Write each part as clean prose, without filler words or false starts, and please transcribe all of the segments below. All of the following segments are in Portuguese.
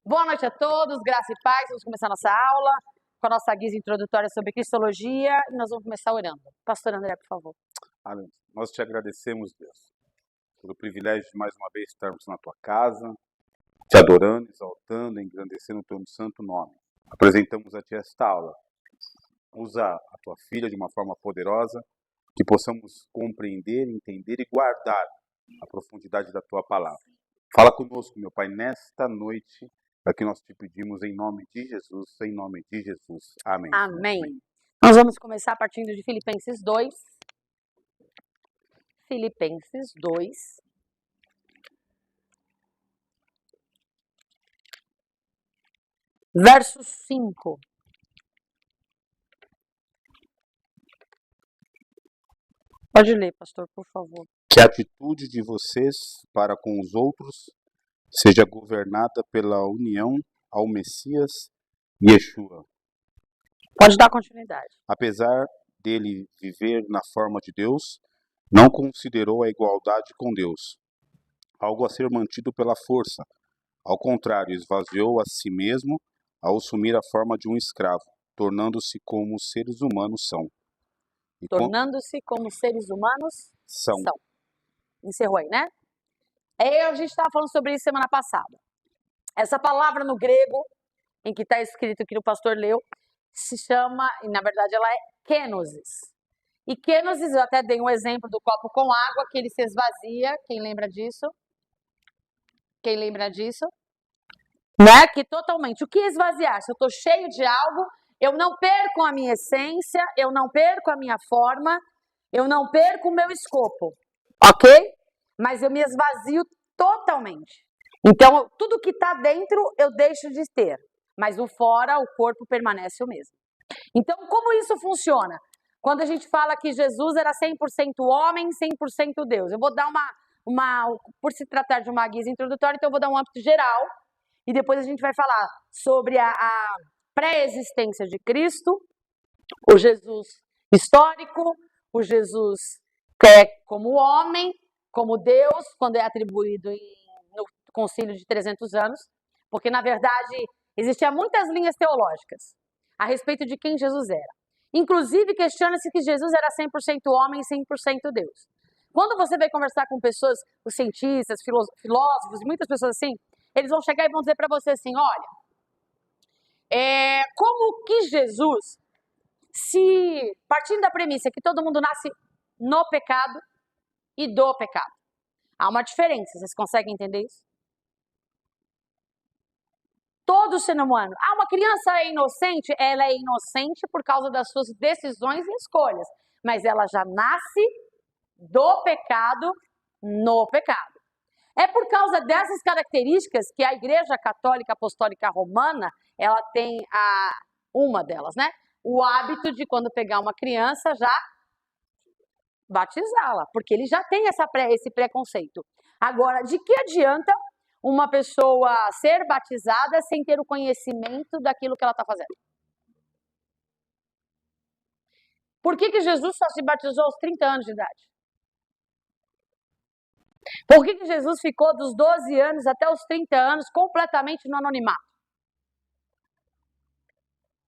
Boa noite a todos, graça e paz. Vamos começar nossa aula com a nossa guisa introdutória sobre Cristologia e nós vamos começar orando. Pastor André, por favor. Amém. Nós te agradecemos, Deus, pelo privilégio de mais uma vez estarmos na tua casa, te adorando, exaltando, engrandecendo o teu santo nome. Apresentamos a ti esta aula. Usa a tua filha de uma forma poderosa, que possamos compreender, entender e guardar a profundidade da tua palavra. Fala conosco, meu Pai, nesta noite, é que nós te pedimos em nome de Jesus, em nome de Jesus. Amém. Amém. Nós vamos começar partindo de Filipenses 2. Filipenses 2. Verso 5. Pode ler, pastor, por favor. Que a atitude de vocês para com os outros seja governada pela união ao Messias Yeshua. Pode dar continuidade. Apesar dele viver na forma de Deus, não considerou a igualdade com Deus algo a ser mantido pela força. Ao contrário, esvaziou a si mesmo ao assumir a forma de um escravo, tornando-se como os seres humanos são. Tornando-se como seres humanos São. Encerrou aí, né? A gente estava falando sobre isso semana passada. Essa palavra no grego, em que está escrito que o pastor leu, se chama, e na verdade ela é kenosis. E kenosis, eu até dei um exemplo do copo com água, que ele se esvazia. Quem lembra disso? Quem lembra disso? Né? Que totalmente. O que é esvaziar? Se eu estou cheio de algo, eu não perco a minha essência, eu não perco a minha forma, eu não perco o meu escopo. Ok? Mas eu me esvazio totalmente. Então, tudo que está dentro eu deixo de ter. Mas o fora, o corpo permanece o mesmo. Então, como isso funciona? Quando a gente fala que Jesus era 100% homem, 100% Deus. Eu vou dar por se tratar de uma guisa introdutória, então eu vou dar um âmbito geral. E depois a gente vai falar sobre a pré-existência de Cristo, o Jesus histórico, o Jesus que é como homem, como Deus, quando é atribuído no concílio de 300 anos, porque, na verdade, existiam muitas linhas teológicas a respeito de quem Jesus era. Inclusive, questiona-se que Jesus era 100% homem e 100% Deus. Quando você vai conversar com pessoas, os cientistas, filósofos, muitas pessoas assim, eles vão chegar e vão dizer para você assim, olha, como que Jesus, se partindo da premissa que todo mundo nasce no pecado e do pecado, há uma diferença, vocês conseguem entender isso? Todo ser humano, uma criança é inocente, ela é inocente por causa das suas decisões e escolhas, mas ela já nasce do pecado no pecado. É por causa dessas características que a Igreja Católica Apostólica Romana, ela tem uma delas, né? O hábito de quando pegar uma criança já batizá-la, porque ele já tem esse preconceito. Agora, de que adianta uma pessoa ser batizada sem ter o conhecimento daquilo que ela está fazendo? Por que Jesus só se batizou aos 30 anos de idade? Por que Jesus ficou dos 12 anos até os 30 anos completamente no anonimato?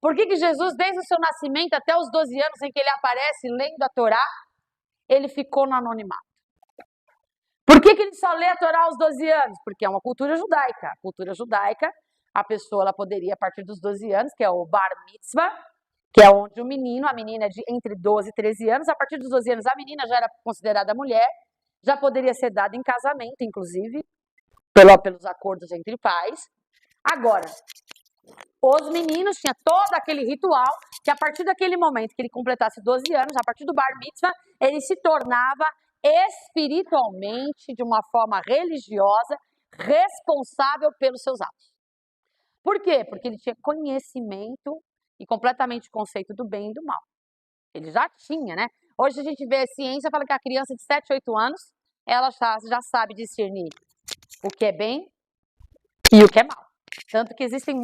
Por que Jesus, desde o seu nascimento até os 12 anos em que ele aparece lendo a Torá, ele ficou no anonimato? Por que ele só lê a Torá aos 12 anos? Porque é uma cultura judaica. A cultura judaica, a pessoa ela poderia, a partir dos 12 anos, que é o bar mitzvah, que é onde a menina é de entre 12 e 13 anos, a partir dos 12 anos a menina já era considerada mulher, já poderia ser dada em casamento, inclusive, pelos acordos entre pais. Agora, os meninos tinham todo aquele ritual que a partir daquele momento que ele completasse 12 anos, a partir do bar mitzvah, ele se tornava espiritualmente, de uma forma religiosa, responsável pelos seus atos. Por quê? Porque ele tinha conhecimento e completamente conceito do bem e do mal. Ele já tinha, né? Hoje a gente vê a ciência, fala que a criança de 7, 8 anos, ela já sabe discernir o que é bem e o que é mal. Tanto que existem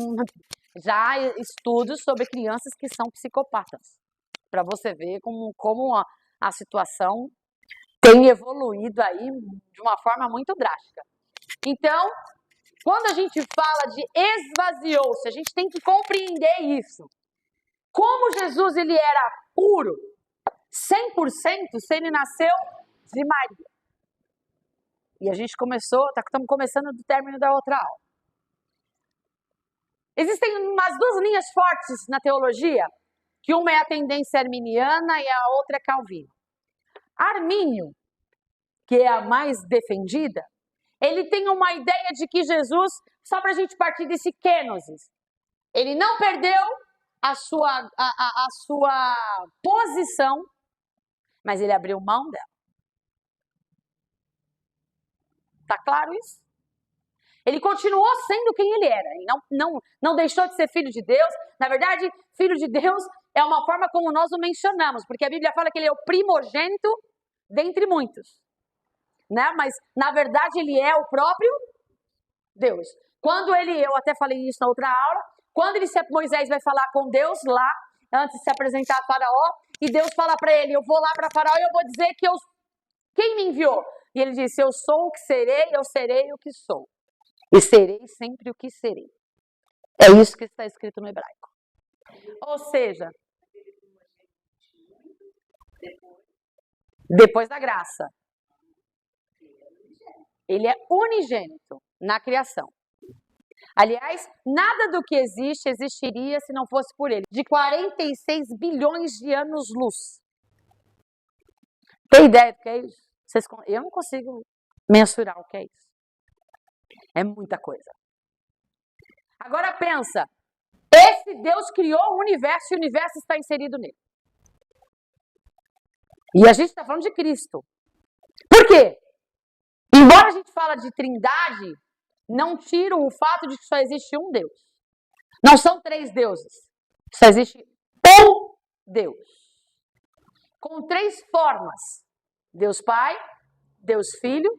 já estudos sobre crianças que são psicopatas. Para você ver como a situação tem evoluído aí de uma forma muito drástica. Então, Quando a gente fala de esvaziou-se, a gente tem que compreender isso. Como Jesus ele era puro, 100%, se ele nasceu de Maria. E a gente estamos começando do término da outra aula. Existem umas duas linhas fortes na teologia, que uma é a tendência arminiana e a outra é calvino. Armínio, que é a mais defendida, ele tem uma ideia de que Jesus, só para a gente partir desse kenosis, ele não perdeu a sua posição, mas ele abriu mão dela. Tá claro isso? Ele continuou sendo quem ele era. Ele não deixou de ser filho de Deus. Na verdade, filho de Deus é uma forma como nós o mencionamos, porque a Bíblia fala que ele é o primogênito dentre muitos. Né? Mas, na verdade, ele é o próprio Deus. Eu até falei isso na outra aula, quando Moisés vai falar com Deus lá, antes de se apresentar a Faraó, e Deus fala para ele, eu vou lá para Faraó e eu vou dizer que quem me enviou? E ele disse, eu sou o que serei, eu serei o que sou. E serei sempre o que serei. É isso que está escrito no hebraico. Ou seja, depois da graça. Ele é unigênito na criação. Aliás, nada do que existe existiria se não fosse por ele. De 46 bilhões de anos-luz. Tem ideia do que é isso? Eu não consigo mensurar o que é isso. É muita coisa. Agora pensa, esse Deus criou o universo e o universo está inserido nele. E a gente está falando de Cristo. Por quê? Embora a gente fale de trindade, não tira o fato de que só existe um Deus. Não são 3 deuses. Só existe um Deus. Com 3 formas. Deus Pai, Deus Filho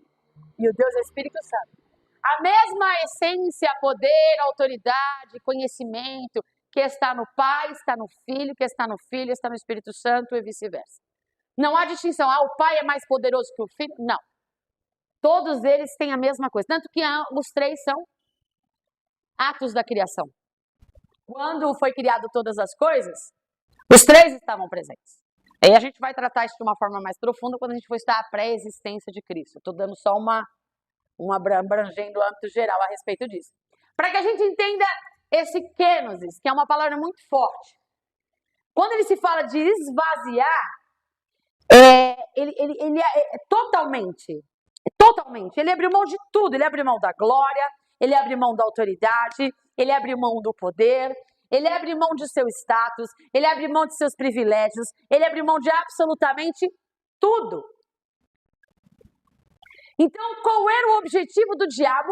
e o Deus Espírito Santo. A mesma essência, poder, autoridade, conhecimento que está no Pai, está no Filho, que está no Filho, está no Espírito Santo e vice-versa. Não há distinção. O Pai é mais poderoso que o Filho? Não. Todos eles têm a mesma coisa. Tanto que os 3 são atos da criação. Quando foi criado todas as coisas, os 3 estavam presentes. Aí a gente vai tratar isso de uma forma mais profunda quando a gente for estudar a pré-existência de Cristo. Estou dando só uma abrangendo o âmbito geral a respeito disso. Para que a gente entenda esse kenosis, que é uma palavra muito forte. Quando ele se fala de esvaziar, ele é totalmente, ele abre mão de tudo. Ele abre mão da glória, ele abre mão da autoridade, ele abre mão do poder, ele abre mão de seu status, ele abre mão de seus privilégios, ele abre mão de absolutamente tudo. Então, qual era o objetivo do diabo?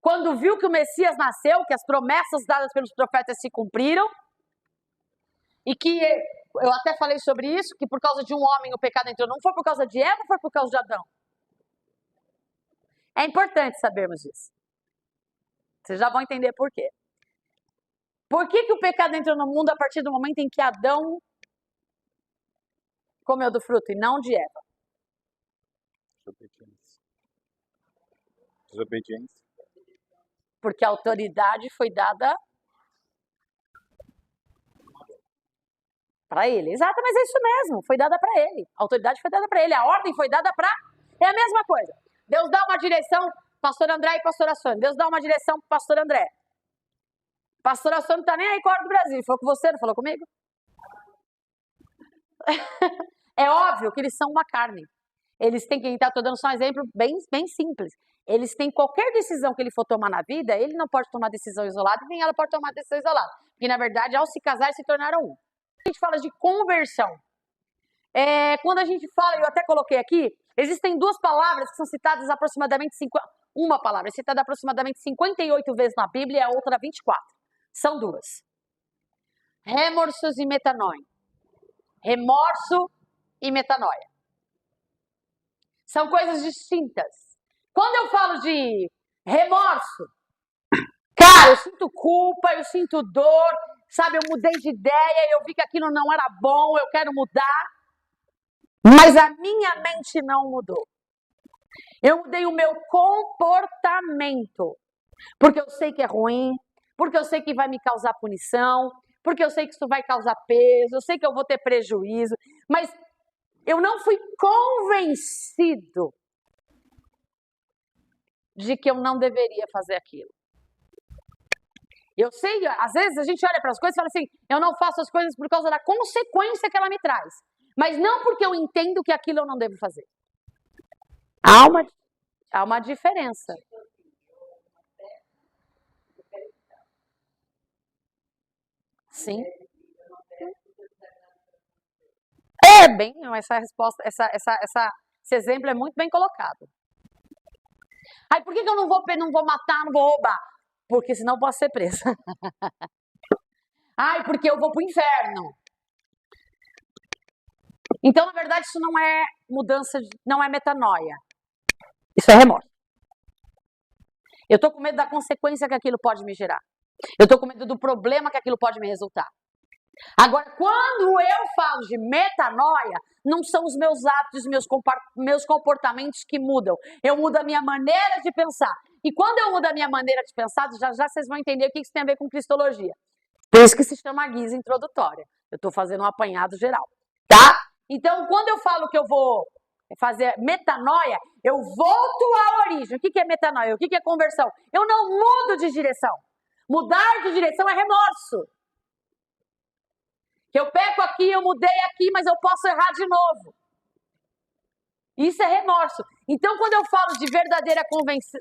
Quando viu que o Messias nasceu, que as promessas dadas pelos profetas se cumpriram, e que, eu até falei sobre isso, que por causa de um homem o pecado entrou, não foi por causa de Eva, foi por causa de Adão. É importante sabermos isso. Vocês já vão entender por quê. Por que o pecado entrou no mundo a partir do momento em que Adão comeu do fruto e não de Eva? Desobediência. Porque a autoridade foi dada para ele. Exato, mas é isso mesmo. Foi dada para ele. A autoridade foi dada para ele. A ordem foi dada para... É a mesma coisa. Deus dá uma direção, pastor André e pastora Sônia. Deus dá uma direção para pastor André. Pastora Sônia não está nem aí com a hora do Brasil. Falou com você, não falou comigo? É óbvio que eles são uma carne. Eles têm que estar, estou dando só um exemplo bem simples. Eles têm qualquer decisão que ele for tomar na vida, ele não pode tomar decisão isolada, nem ela pode tomar decisão isolada. Porque, na verdade, ao se casar, se tornaram um. A gente fala de conversão. Quando a gente fala, eu até coloquei aqui, existem 2 palavras que são citadas aproximadamente, uma palavra é citada aproximadamente 58 vezes na Bíblia e a outra 24. São 2. Remorsos e metanoia. Remorso e metanoia. São coisas distintas. Quando eu falo de remorso, cara, eu sinto culpa, eu sinto dor, sabe, eu mudei de ideia, eu vi que aquilo não era bom, eu quero mudar, mas a minha mente não mudou. Eu mudei o meu comportamento. Porque eu sei que é ruim, porque eu sei que vai me causar punição, porque eu sei que isso vai causar peso, eu sei que eu vou ter prejuízo, mas eu não fui convencido de que eu não deveria fazer aquilo. Eu sei, às vezes a gente olha para as coisas e fala assim, eu não faço as coisas por causa da consequência que ela me traz, mas não porque eu entendo que aquilo eu não devo fazer. Há uma diferença. Sim. Bem, essa resposta, esse exemplo é muito bem colocado. Aí por que eu não vou matar, não vou roubar? Porque senão eu posso ser presa. Ai, porque eu vou pro inferno. Então, na verdade, isso não é mudança, não é metanoia. Isso é remorso. Eu tô com medo da consequência que aquilo pode me gerar. Eu tô com medo do problema que aquilo pode me resultar. Agora, quando eu falo de metanoia, não são os meus hábitos, meus comportamentos que mudam. Eu mudo a minha maneira de pensar. E quando eu mudo a minha maneira de pensar, já vocês vão entender o que isso tem a ver com cristologia. Por isso que se chama guisa introdutória. Eu estou fazendo um apanhado geral, tá? Então, quando eu falo que eu vou fazer metanoia, eu volto à origem. O que é metanoia? O que é conversão? Eu não mudo de direção. Mudar de direção é remorso. Que eu peco aqui, eu mudei aqui, mas eu posso errar de novo. Isso é remorso. Então, quando eu falo de verdadeira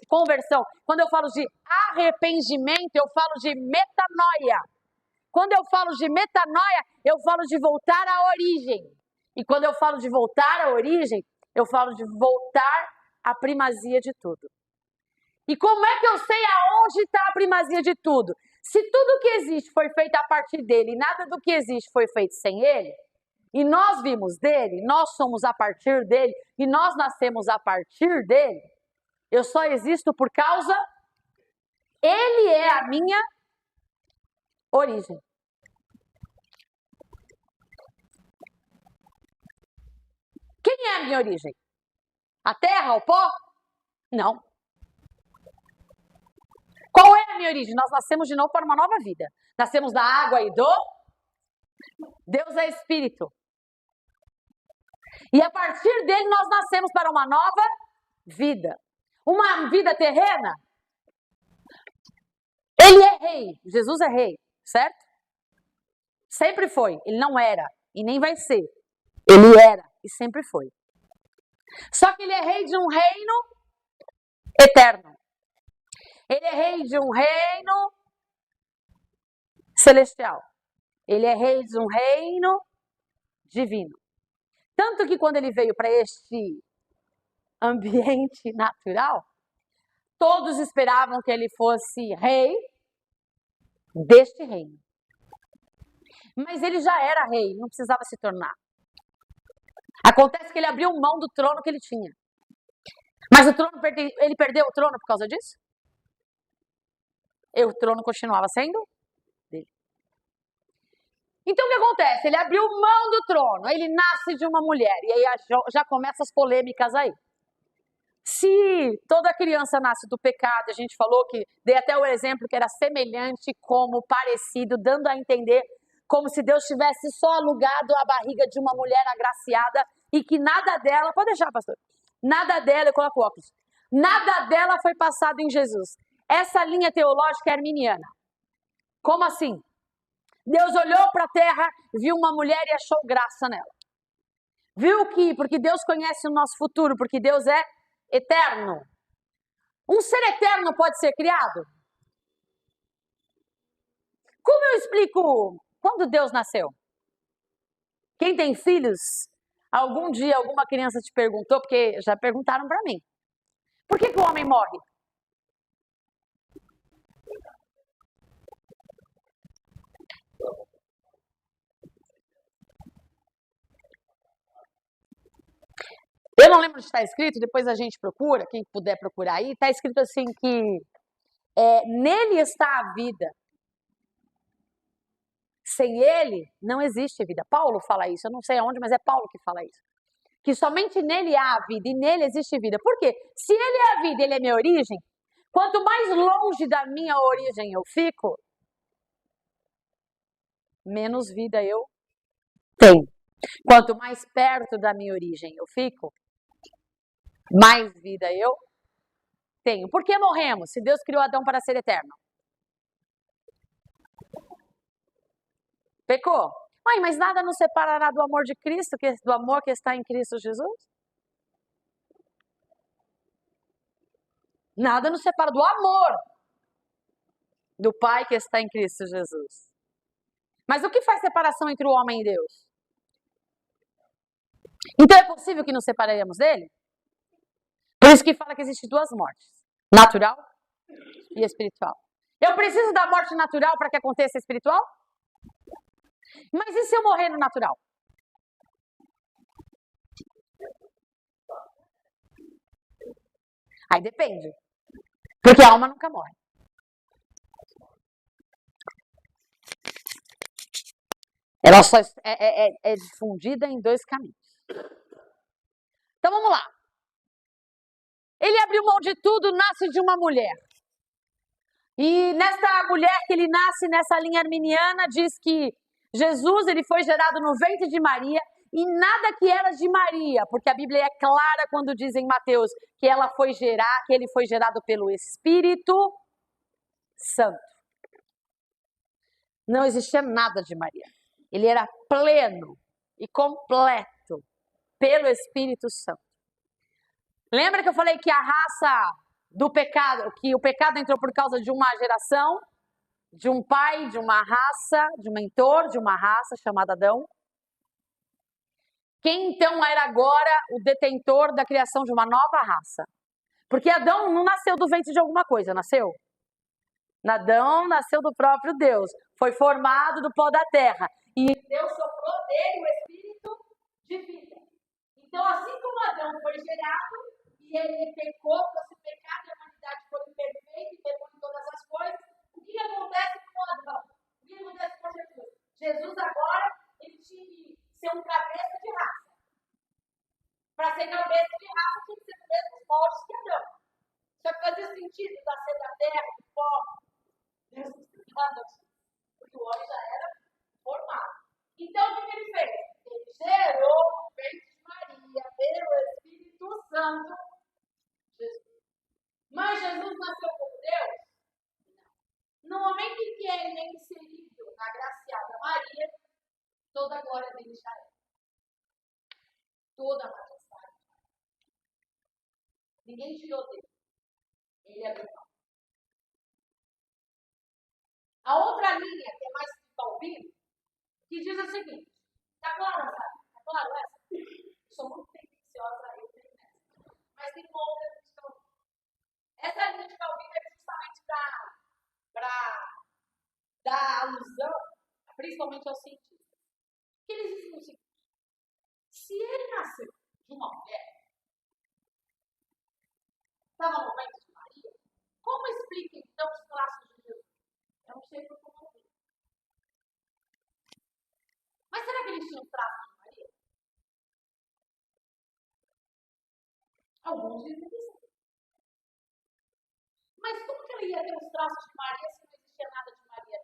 conversão, quando eu falo de arrependimento, eu falo de metanoia. Quando eu falo de metanoia, eu falo de voltar à origem. E quando eu falo de voltar à origem, eu falo de voltar à primazia de tudo. E como é que eu sei aonde está a primazia de tudo? Se tudo que existe foi feito a partir dele e nada do que existe foi feito sem ele, e nós vimos dele, nós somos a partir dele, e nós nascemos a partir dele, eu só existo por causa... Ele é a minha origem. Quem é a minha origem? A terra, o pó? Não. Qual é a minha origem? Nós nascemos de novo para uma nova vida. Nascemos da água e do... Deus é Espírito. E a partir dele nós nascemos para uma nova vida. Uma vida terrena. Ele é rei. Jesus é rei, certo? Sempre foi. Ele não era e nem vai ser. Ele era e sempre foi. Só que ele é rei de um reino eterno. Ele é rei de um reino celestial. Ele é rei de um reino divino. Tanto que quando ele veio para este ambiente natural, todos esperavam que ele fosse rei deste reino. Mas ele já era rei, não precisava se tornar. Acontece que ele abriu mão do trono que ele tinha. Mas ele perdeu o trono por causa disso? E o trono continuava sendo dele. Então o que acontece? Ele abriu mão do trono, ele nasce de uma mulher, e aí já começam as polêmicas aí. Se toda criança nasce do pecado, a gente falou que, dei até o exemplo que era semelhante como parecido, dando a entender como se Deus tivesse só alugado a barriga de uma mulher agraciada e que nada dela, pode deixar, pastor, nada dela, eu coloco óculos, nada dela foi passado em Jesus. Essa linha teológica é arminiana. Como assim? Deus olhou para a terra, viu uma mulher e achou graça nela. Viu que, porque Deus conhece o nosso futuro, porque Deus é eterno. Um ser eterno pode ser criado? Como eu explico quando Deus nasceu? Quem tem filhos, algum dia alguma criança te perguntou, porque já perguntaram para mim, por que o homem morre? Eu não lembro de estar escrito, depois a gente procura, quem puder procurar aí, está escrito assim que nele está a vida. Sem ele, não existe vida. Paulo fala isso, eu não sei aonde, mas é Paulo que fala isso. que somente nele há vida e nele existe vida. Por quê? Se ele é a vida, ele é minha origem, quanto mais longe da minha origem eu fico, menos vida eu tenho. Quanto mais perto da minha origem eu fico, mais vida eu tenho. Por que morremos se Deus criou Adão para ser eterno? Pecou. Mãe, mas nada nos separará do amor de Cristo, do amor que está em Cristo Jesus? Nada nos separa do amor do Pai que está em Cristo Jesus. Mas o que faz separação entre o homem e Deus? Então é possível que nos separemos dele? Por isso que fala que existem duas mortes: natural e espiritual. Eu preciso da morte natural para que aconteça a espiritual? Mas e se eu morrer no natural? Aí depende. Porque a alma nunca morre. Ela só é difundida em dois caminhos. Então vamos lá. Ele abriu mão de tudo, nasce de uma mulher. E nessa mulher que ele nasce, nessa linha arminiana, diz que Jesus ele foi gerado no ventre de Maria e nada que era de Maria, porque a Bíblia é clara quando diz em Mateus que ele foi gerado pelo Espírito Santo. Não existia nada de Maria. Ele era pleno e completo pelo Espírito Santo. Lembra que eu falei que a raça do pecado, que o pecado entrou por causa de uma geração, de um pai, de uma raça, de um mentor, de uma raça chamada Adão? Quem então era agora o detentor da criação de uma nova raça? Porque Adão não nasceu do ventre de alguma coisa, nasceu? Adão nasceu do próprio Deus, foi formado do pó da terra. E Deus soprou nele o espírito de vida. Então, assim como Adão foi gerado, e ele pecou, trouxe o pecado, e a humanidade foi imperfeita e pecou em todas as coisas, o que acontece com Adão? O que acontece com Jesus? Jesus agora, ele tinha que ser um cabeça de raça. Para ser cabeça de raça, tinha que ser dos mesmos moldes que Adão. Só que fazia sentido nascer da terra, do pó. Deus explicava isso. Porque o homem já era formado. Então, o que ele fez? Ele gerou o ventre de Maria pelo Espírito Santo Jesus. Mas Jesus nasceu como Deus? Não. No momento em que ele é inserido na graciada Maria, toda a glória dele já é. Toda a majestade. Ninguém tirou dele. Ele abriu mão. A outra linha, que é mais palpável, que diz o seguinte: tá claro, sabe? Tá claro essa? Eu sou muito tendenciosa, eu tenho essa. Mas tem uma outra linha de Calvino. Essa linha de Calvino é justamente para dar alusão, principalmente aos cientistas. Que eles dizem o seguinte: se ele nasceu de uma mulher, estava no ventre de Maria, como explica então os traços de Jesus? Eu não sei por como eu. Mas será que eles tinham traços de Maria? Alguns dizem que sim. Mas como que ele ia ter os traços de Maria se não existia nada de Maria?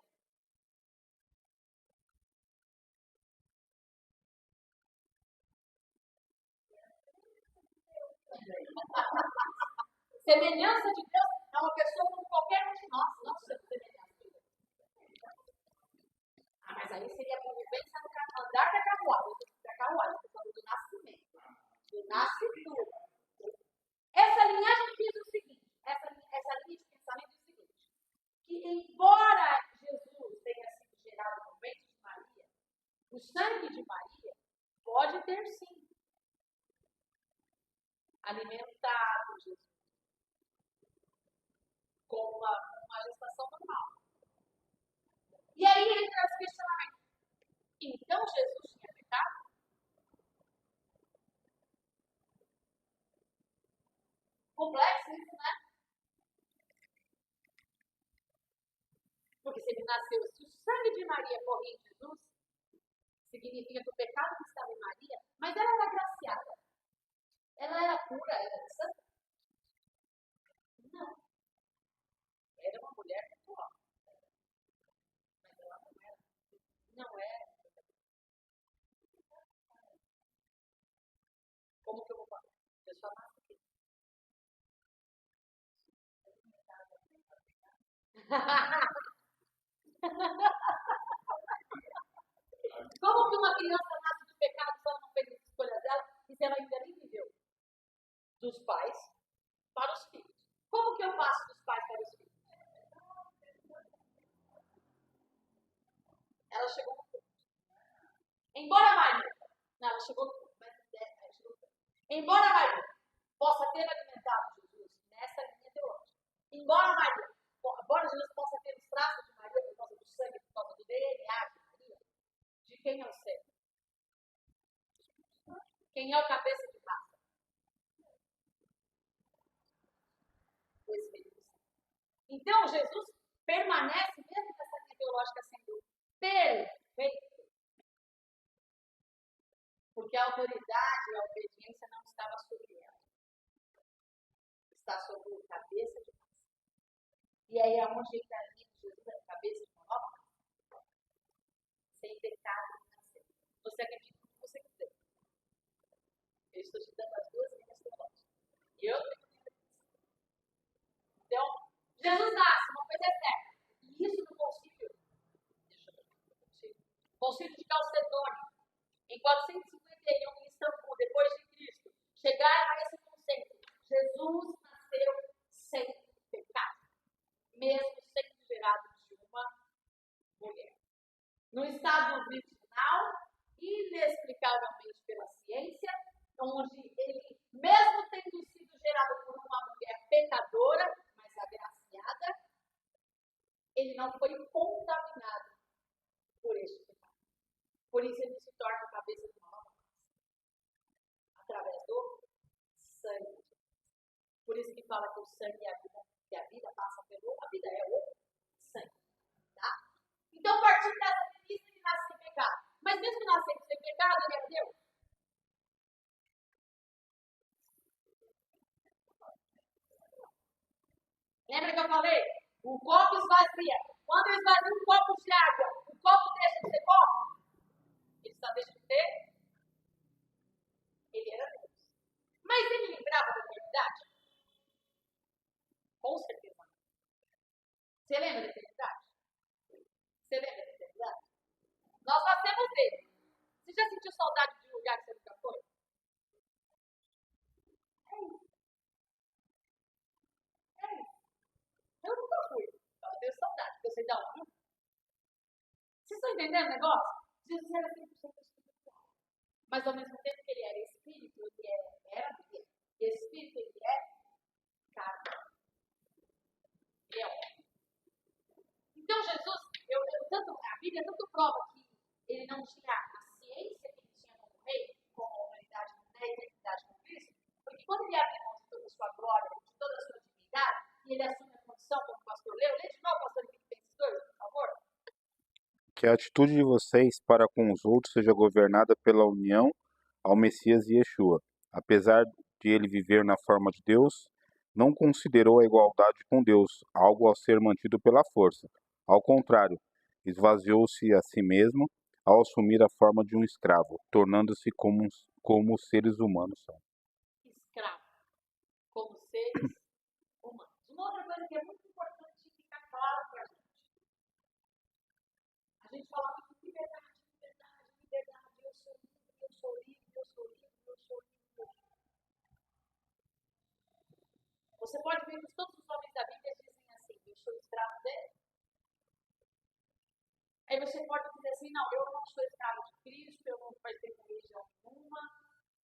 Semelhança de Deus é uma pessoa como qualquer um de nós, não semelhança de Deus. Ah, mas aí seria a convivência no andar da carruagem, falando do nascimento, do nascimento. Essa linhagem diz o seguinte, essa linha de pensamento diz o seguinte, que embora Jesus tenha sido gerado no ventre de Maria, o sangue de Maria pode ter sim alimentado Jesus com uma gestação normal. E aí entra esse questionamento. Então Jesus tinha pecado? Complexo isso, né? Porque se ele nasceu, se o sangue de Maria corria em Jesus, significa que o pecado que estava em Maria, mas ela era agraciada. Ela era pura, ela era santa? Não. Era uma mulher ritual. Mas ela não era. Não era. Como que eu vou falar? Eu só nasci aqui. Como que uma criança nasce de pecado se ela não fez as escolhas dela e se ela ainda nem viveu? Dos pais para os filhos. Como que eu passo dos pais para os filhos? Ela chegou no ponto. Embora Maria, não, ela chegou no ponto, mas ela chegou no ponto. Embora Maria possa ter alimentado Jesus nessa linha teológica, embora Jesus possa ter os traços de Maria por causa do sangue, por causa do DNA de Maria, de quem é o sangue? Quem é o cabeça de raça? O Espírito Santo. Então, Jesus permanece, mesmo nessa linha teológica, sendo perfeito. Porque a autoridade e a obediência não estava sobre ela. Está sobre o cabeça de raça. E aí é onde entra a linha de Jesus, a cabeça de uma nova raça. Sem pecado nascer. Você acredita no que você quiser. Eu estou te dando as duas linhas teológicas. E eu tenho que dizer. Então, Jesus nasce, uma coisa é certa. E isso no concílio. Deixa eu ver. Concílio de Calcedônia. Em 451, em Istambul, depois de Cristo, chegaram a esse conceito. Jesus nasceu sem pecado, mesmo sendo gerado de uma mulher. No estado virginal, inexplicavelmente pela ciência, onde ele, mesmo tendo sido gerado por uma mulher pecadora, mas agraciada, ele não foi contaminado por este pecado. Por isso ele se torna a cabeça de uma nova raça. Através do sangue. Por isso que fala que o sangue é a vida, que a vida passa pelo, a vida é o sangue. Tá? Então, partindo dessa premissa, ele nasce sem pecado. Mas mesmo que nascendo sem pecado, ele é Deus. Lembra que eu falei? O copo esvazia. Quando eu esvazio um copo de água, o copo deixa de ser copo? Ele só deixa de ser? Ele era Deus. Mas ele lembrava da eternidade? Com certeza não. Você lembra da eternidade? Você lembra da eternidade? Nós nascemos dele. Você já sentiu saudade de um lugar que você nunca foi? É isso. É isso. Eu nunca fui. Eu tenho saudade, porque eu sei da onde. Vocês estão entendendo o negócio? Jesus era 100% espiritual. Mas ao mesmo tempo que ele era espírito, ele era espírito, ele é carne. Ele é homem. Então Jesus, a Bíblia tanto prova que ele não tinha a ciência que ele tinha como rei, como a humanidade na eternidade com Cristo, porque quando ele abre mão de toda a sua glória, de toda a sua dignidade, e ele assume a condição como pastor Leu, lê de novo, pastor Filipe, esses dois, por favor. Que a atitude de vocês para com os outros seja governada pela união ao Messias Yeshua. Apesar de ele viver na forma de Deus, não considerou a igualdade com Deus algo a ser mantido pela força. Ao contrário, esvaziou-se a si mesmo ao assumir a forma de um escravo, tornando-se como os seres humanos são. Escravo, como seres humanos. Uma outra coisa que é muito importante ficar claro para a gente. A gente fala muito de liberdade, eu sou livre, eu sou livre, eu sou livre, eu sou livre. Você pode ver que todos os homens da Bíblia dizem assim, eu sou escravo dele. Aí você pode dizer assim, não, eu não sou escravo de Cristo, eu não participo de religião nenhuma,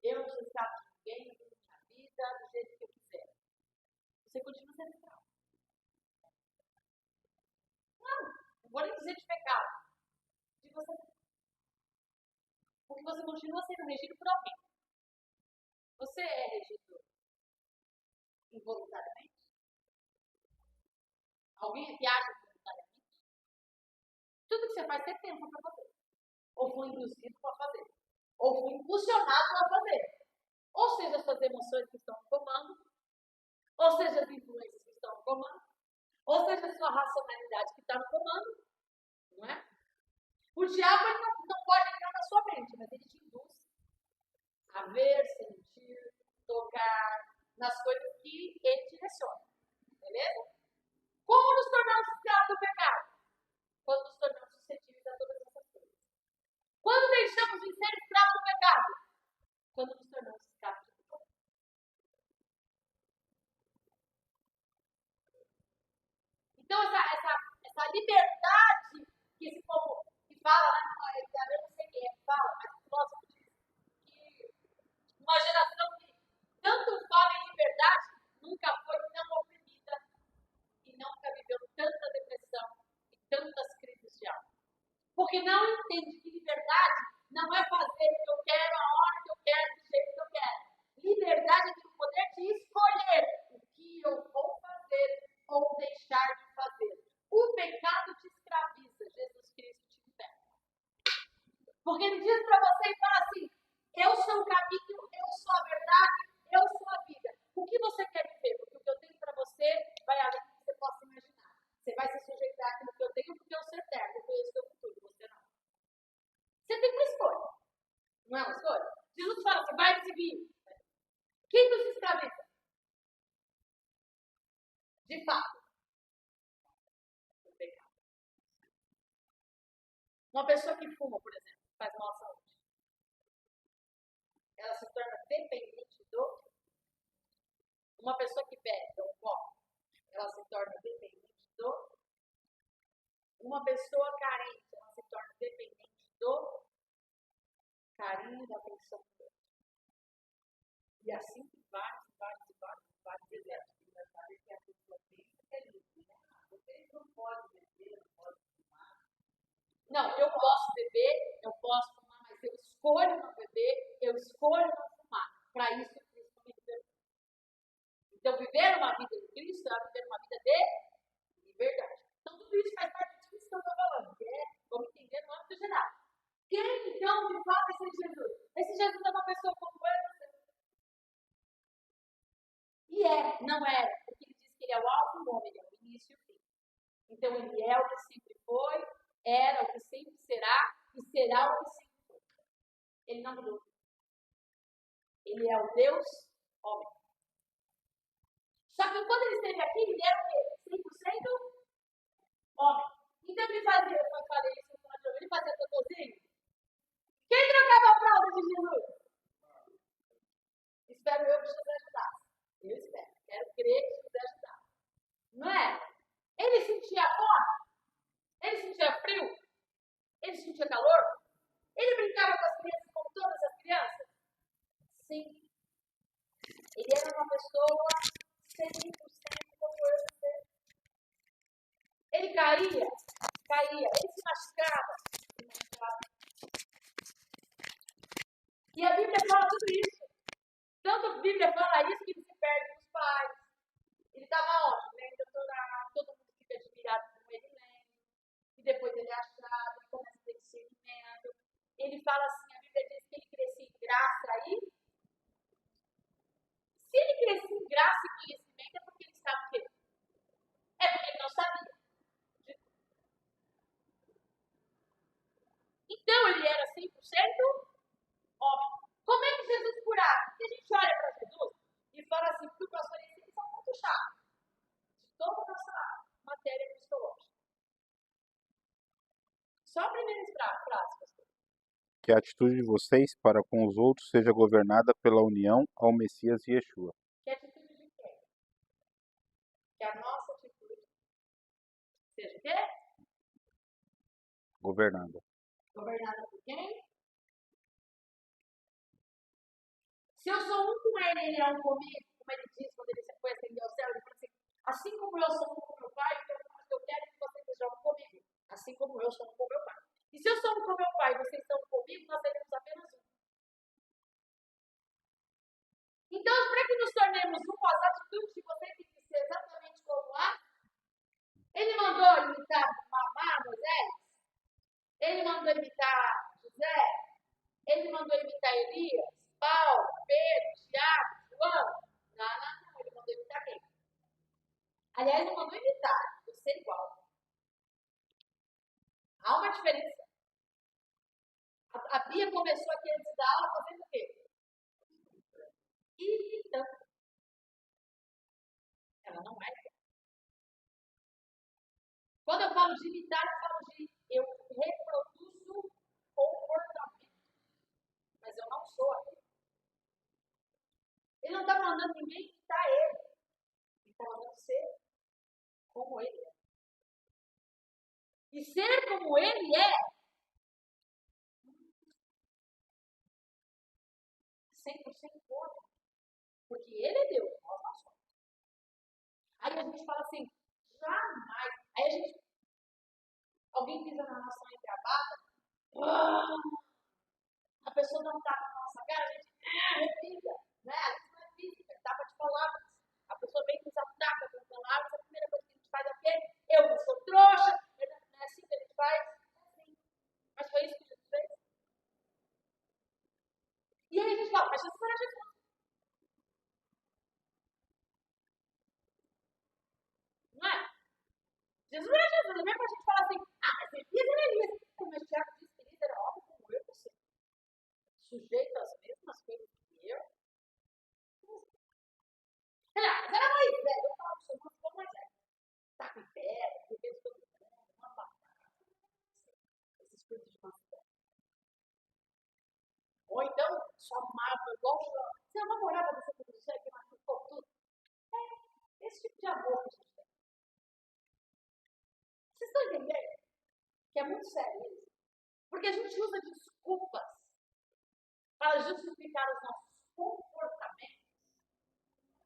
eu não sou escravo de ninguém, eu vivo minha vida do jeito que eu quiser. Você continua sendo escravo. Não vou nem dizer de pecado. De você. Porque você continua sendo regido por alguém. Você é regido involuntariamente? Alguém aqui age involuntariamente? Tudo que você faz, você pensa para fazer. Ou foi induzido para fazer. Ou foi impulsionado para fazer. Ou seja, as suas emoções que estão no comando, ou seja, as influências que estão no comando, ou seja, a sua racionalidade que está no comando, não é? O diabo ele não pode entrar na sua mente, mas ele te induz a ver, sentir, tocar nas coisas que ele direciona, beleza? Como nos tornamos escravos do pecado? Quando nos tornamos suscetíveis a todas essas coisas. Quando deixamos de ser escravos do pecado? Quando nos tornamos escravos do pecado. Então, essa liberdade que esse povo que fala, né? Eu não sei quem é que fala, mas o filósofo diz que uma geração que tanto fala em liberdade nunca foi tão oprimida e nunca viveu tanta depressão e tantas crises de alma. Porque não entende que liberdade não é fazer o que eu quero, a hora que eu quero, do jeito que eu quero. Liberdade é ter o poder de escolher o que eu vou fazer ou deixar de fazer. O pecado te escraviza, Jesus Cristo te liberta. Porque ele diz para você e fala assim, eu sou o caminho, eu sou a verdade, eu sou a vida. O que você quer viver? Porque o que eu tenho para você vai além do que você possa imaginar. Você vai se sujeitar àquilo que eu tenho porque eu sou eterno, eu conheço o seu futuro, você não. Você tem uma escolha. Não é uma escolha? Jesus fala assim, vai me seguir. Quem nos escraviza? De fato, o pecado. Uma pessoa que fuma, por exemplo, faz mal à saúde. Ela se torna dependente do... Uma pessoa que bebe ou come, ela se torna dependente do... Uma pessoa carente, ela se torna dependente do carinho, da atenção do outro. E assim vários exemplos. Sabe que a pessoa pensa que é livre, né? Vocês não podem beber, não podem fumar. Não, eu posso beber, eu posso fumar, mas eu escolho não beber, eu escolho não fumar. Para isso, Cristo me libertou. Então, viver uma vida em Cristo é viver uma vida de liberdade. Então, tudo isso faz parte disso que eu estou falando, que é, vamos entender no âmbito geral. Quem, então, de fato, é esse Jesus? Esse Jesus é uma pessoa como eu e você. E não era, porque ele diz que ele é o alfa e o ômega, o início e o fim. Então, ele é o que sempre foi, era o que sempre será e será o que sempre foi. Ele não mudou. Ele é o Deus homem. Só que quando ele esteve aqui, ele era o quê? 100% homem. Então, ele fazia, eu falei isso, ele fazia totozinho. Quem trocava a fralda de Jesus? Espero eu que Jesus ajudasse. Eu espero. Quero crer que Jesus ajudasse. Não é? Ele sentia fome? Ele sentia frio? Ele sentia calor? Ele brincava com as crianças como todas as crianças? Sim. Ele era uma pessoa 100% como eu e você. Ele caía. Ele se machucava. E a Bíblia fala tudo isso. Tanto a Bíblia fala isso que ele se perde dos pais. Ele estava onde? Lendo a Torá, todo mundo fica admirado com ele lendo. E depois ele é achado, ele começa a ter discernimento. Ele fala assim, a Bíblia diz que ele crescia em graça aí. Se ele crescia em graça e conhecimento, é porque ele sabe o quê? É porque ele não sabia. Então ele era 100% homem. Como é que Jesus curava? Porque a gente olha para Jesus e fala assim, que os pastores eles são muito chatos. De toda a nossa matéria cristológica. Só a primeira frase, pastor. Que a atitude de vocês para com os outros seja governada pela união ao Messias Yeshua. Que atitude de quem? Que a nossa atitude seja o quê? Governada. Governada por quem? Se eu sou um com ele, ele é um comigo, como ele diz quando ele foi ascender ao céu, ele falou assim como eu sou um com meu pai, eu quero que vocês sejam um comigo, assim como eu sou um com meu pai. E se eu sou um com meu pai e vocês são um comigo, nós seremos apenas um. Então, para que nos tornemos um, as atitudes de vocês têm que ser exatamente como a. Ele mandou imitar Moisés, ele mandou imitar José, ele mandou imitar Elias, Paulo, Pedro, Tiago, João. Não, ele mandou imitar quem? Aliás, não mandou imitar, você é igual. Há uma diferença. A Bia começou aqui antes da aula fazendo o quê? Imitando. Ela não é. Quando eu falo de imitar, eu falo de eu reproduzo comportamento. Mas eu não sou aquele. Ele não está mandando ninguém imitar ele. Ele está mandando ser como ele é. E ser como ele é 100% bom. Porque ele é Deus, nós não somos. Aí a gente fala assim, jamais. Aí a gente, alguém pisa na nossa engravada, a pessoa dá um tapa na nossa cara, a gente repita, né? Isso não é física, é tapa de palavras. A pessoa vem com essa tapa de palavras, a primeira coisa que a gente faz é o quê? Eu não sou trouxa, não é assim que a gente faz? É assim. Mas foi isso que Jesus fez. E aí a gente fala, mas Jesus era Jesus. Não é? Jesus era Jesus. Mesmo a gente fala assim, mas Elias era Elias. Mas Tiago disse que Elias era homem como eu e você. Sujeito às mesmas coisas que eu. Mas era Moisés. Eu falava para o senhor, como Moisés. Tá com pedra, bebendo todo mundo, uma batata. Esses coisas de maçã. Ou então, só amava igual João. Você namorava dessa produção que machucou tudo? É, esse tipo de amor que a gente tem. Vocês estão entendendo? Que é muito sério isso. Porque a gente usa desculpas para justificar os nossos comportamentos.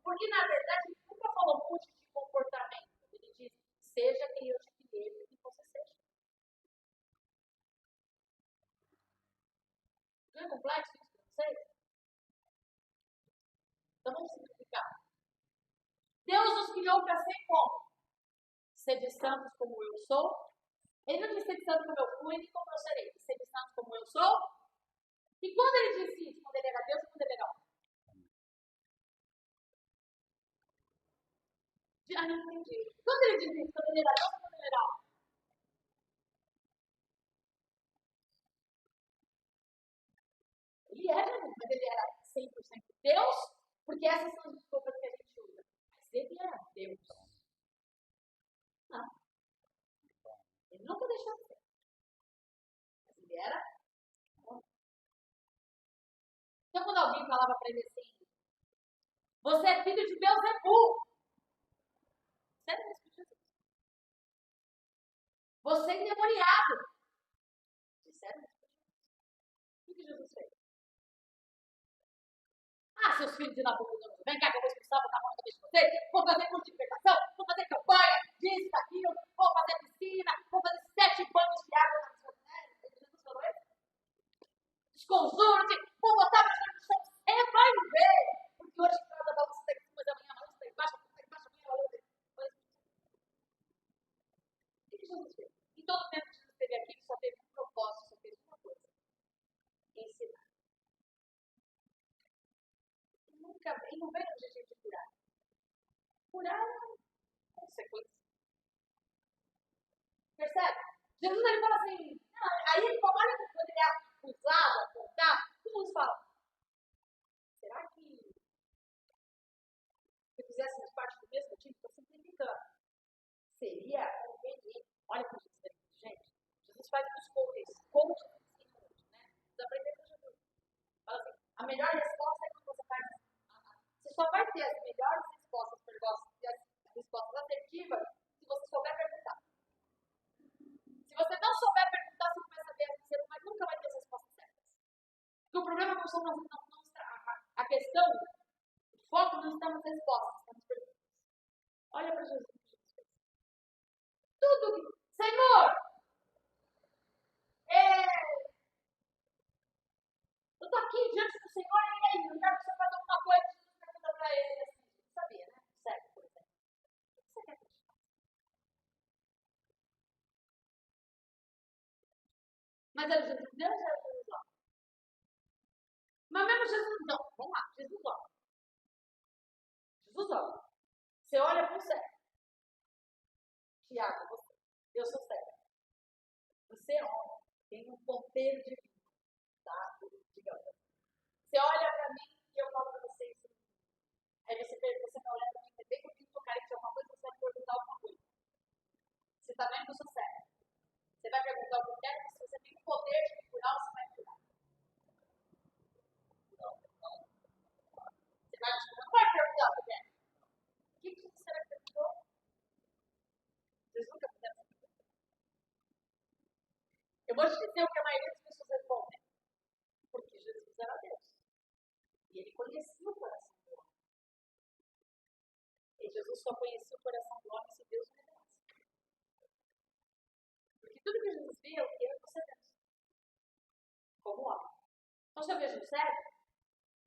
Porque, na verdade, ele nunca falou muito de comportamento. Ele diz, seja quem eu te criei que você seja. Não é complexo isso para vocês? Então vamos simplificar. Deus nos criou para ser como? Ser santos como eu sou. Ele não disse ser santo como eu fui, nem como eu serei. Ser santos como eu sou. E quando ele disse isso? Quando ele era Deus e quando ele era homem? Não entendi. Quando ele disse isso? Quando ele era Deus e quando ele era homem? Ele era, mas ele era 100% Deus, porque essas são as desculpas que a gente usa. Mas ele era Deus. Não. Ele nunca deixou de ser. Mas ele era homem. Então, quando alguém falava para ele assim, você é filho de Deus, é burro. Sério, isso que Jesus. Você é endemoniado. Disseram isso. O que Jesus fez? Seus filhos de Nabucodonosor, vem cá que eu vou expulsar, botar a mão na cabeça de vocês, vou fazer curso de libertação, vou fazer campanha, disso, daquilo, vou fazer piscina, vou fazer 7 banhos de água na sua mulher. Jesus falou isso? Desconjure-te, vou botar para a chão, você vai ver. Porque hoje, cada balança está em cima da manhã, balança está embaixo, amanhã, outra. O que Jesus fez? Em todo o tempo que Jesus esteve aqui, ele só teve um propósito, só fez uma coisa: ensinar. Ele não veio no objetivo de curar. Curar é consequência. Percebe? Jesus ele fala assim, aí ele fala, olha quando ele é acusado, apontado, todos falam, será que se fizéssemos parte do mesmo time, estou simplificando, seria conveniente? Olha como Jesus é inteligente. Jesus faz os coaches, né? Dá para entender com Jesus. Fala assim, a melhor resposta é quando você faz. Você só vai ter as melhores respostas e as respostas assertivas se você souber perguntar. Se você não souber perguntar, você não vai saber, você nunca vai ter as respostas certas. Porque o problema não são a questão, o foco não está nas respostas, está nas perguntas. Olha para Jesus. Tudo que. Senhor! Eu estou aqui diante do Senhor e aí, eu quero que você faça alguma coisa. Jesus pergunta para ele assim. Sabia, né? Certo, por exemplo. O que você quer que eu te faça? Mas era Jesus Deus ou era Jesus homem? Mas mesmo Jesus, não, vamos lá, Jesus homem. Jesus olha. Você olha para o cego. Tiago, você. Eu sou cego. Você é homem. Tem um ponteiro de vida. Tá? Digamos. Você olha para mim e eu falo para você isso. Aí você vai olhar para mim, você vê que eu tenho que tocar em alguma coisa, você vai perguntar alguma coisa. Você está vendo que eu sou cego. Você vai perguntar o que eu quero, se você tem o poder de me curar, você vai me curar. Você não vai perguntar o que eu quero. O que você vai perguntar? Vocês nunca fizeram isso? Eu vou te dizer o que a maioria das pessoas respondem. Porque Jesus era Deus. E ele conhecia o coração do homem. E Jesus só conhecia o coração do homem se Deus o revelasse. Porque tudo que Jesus via, o que eu e você vemos. Como homem. Então, se eu vejo o cego,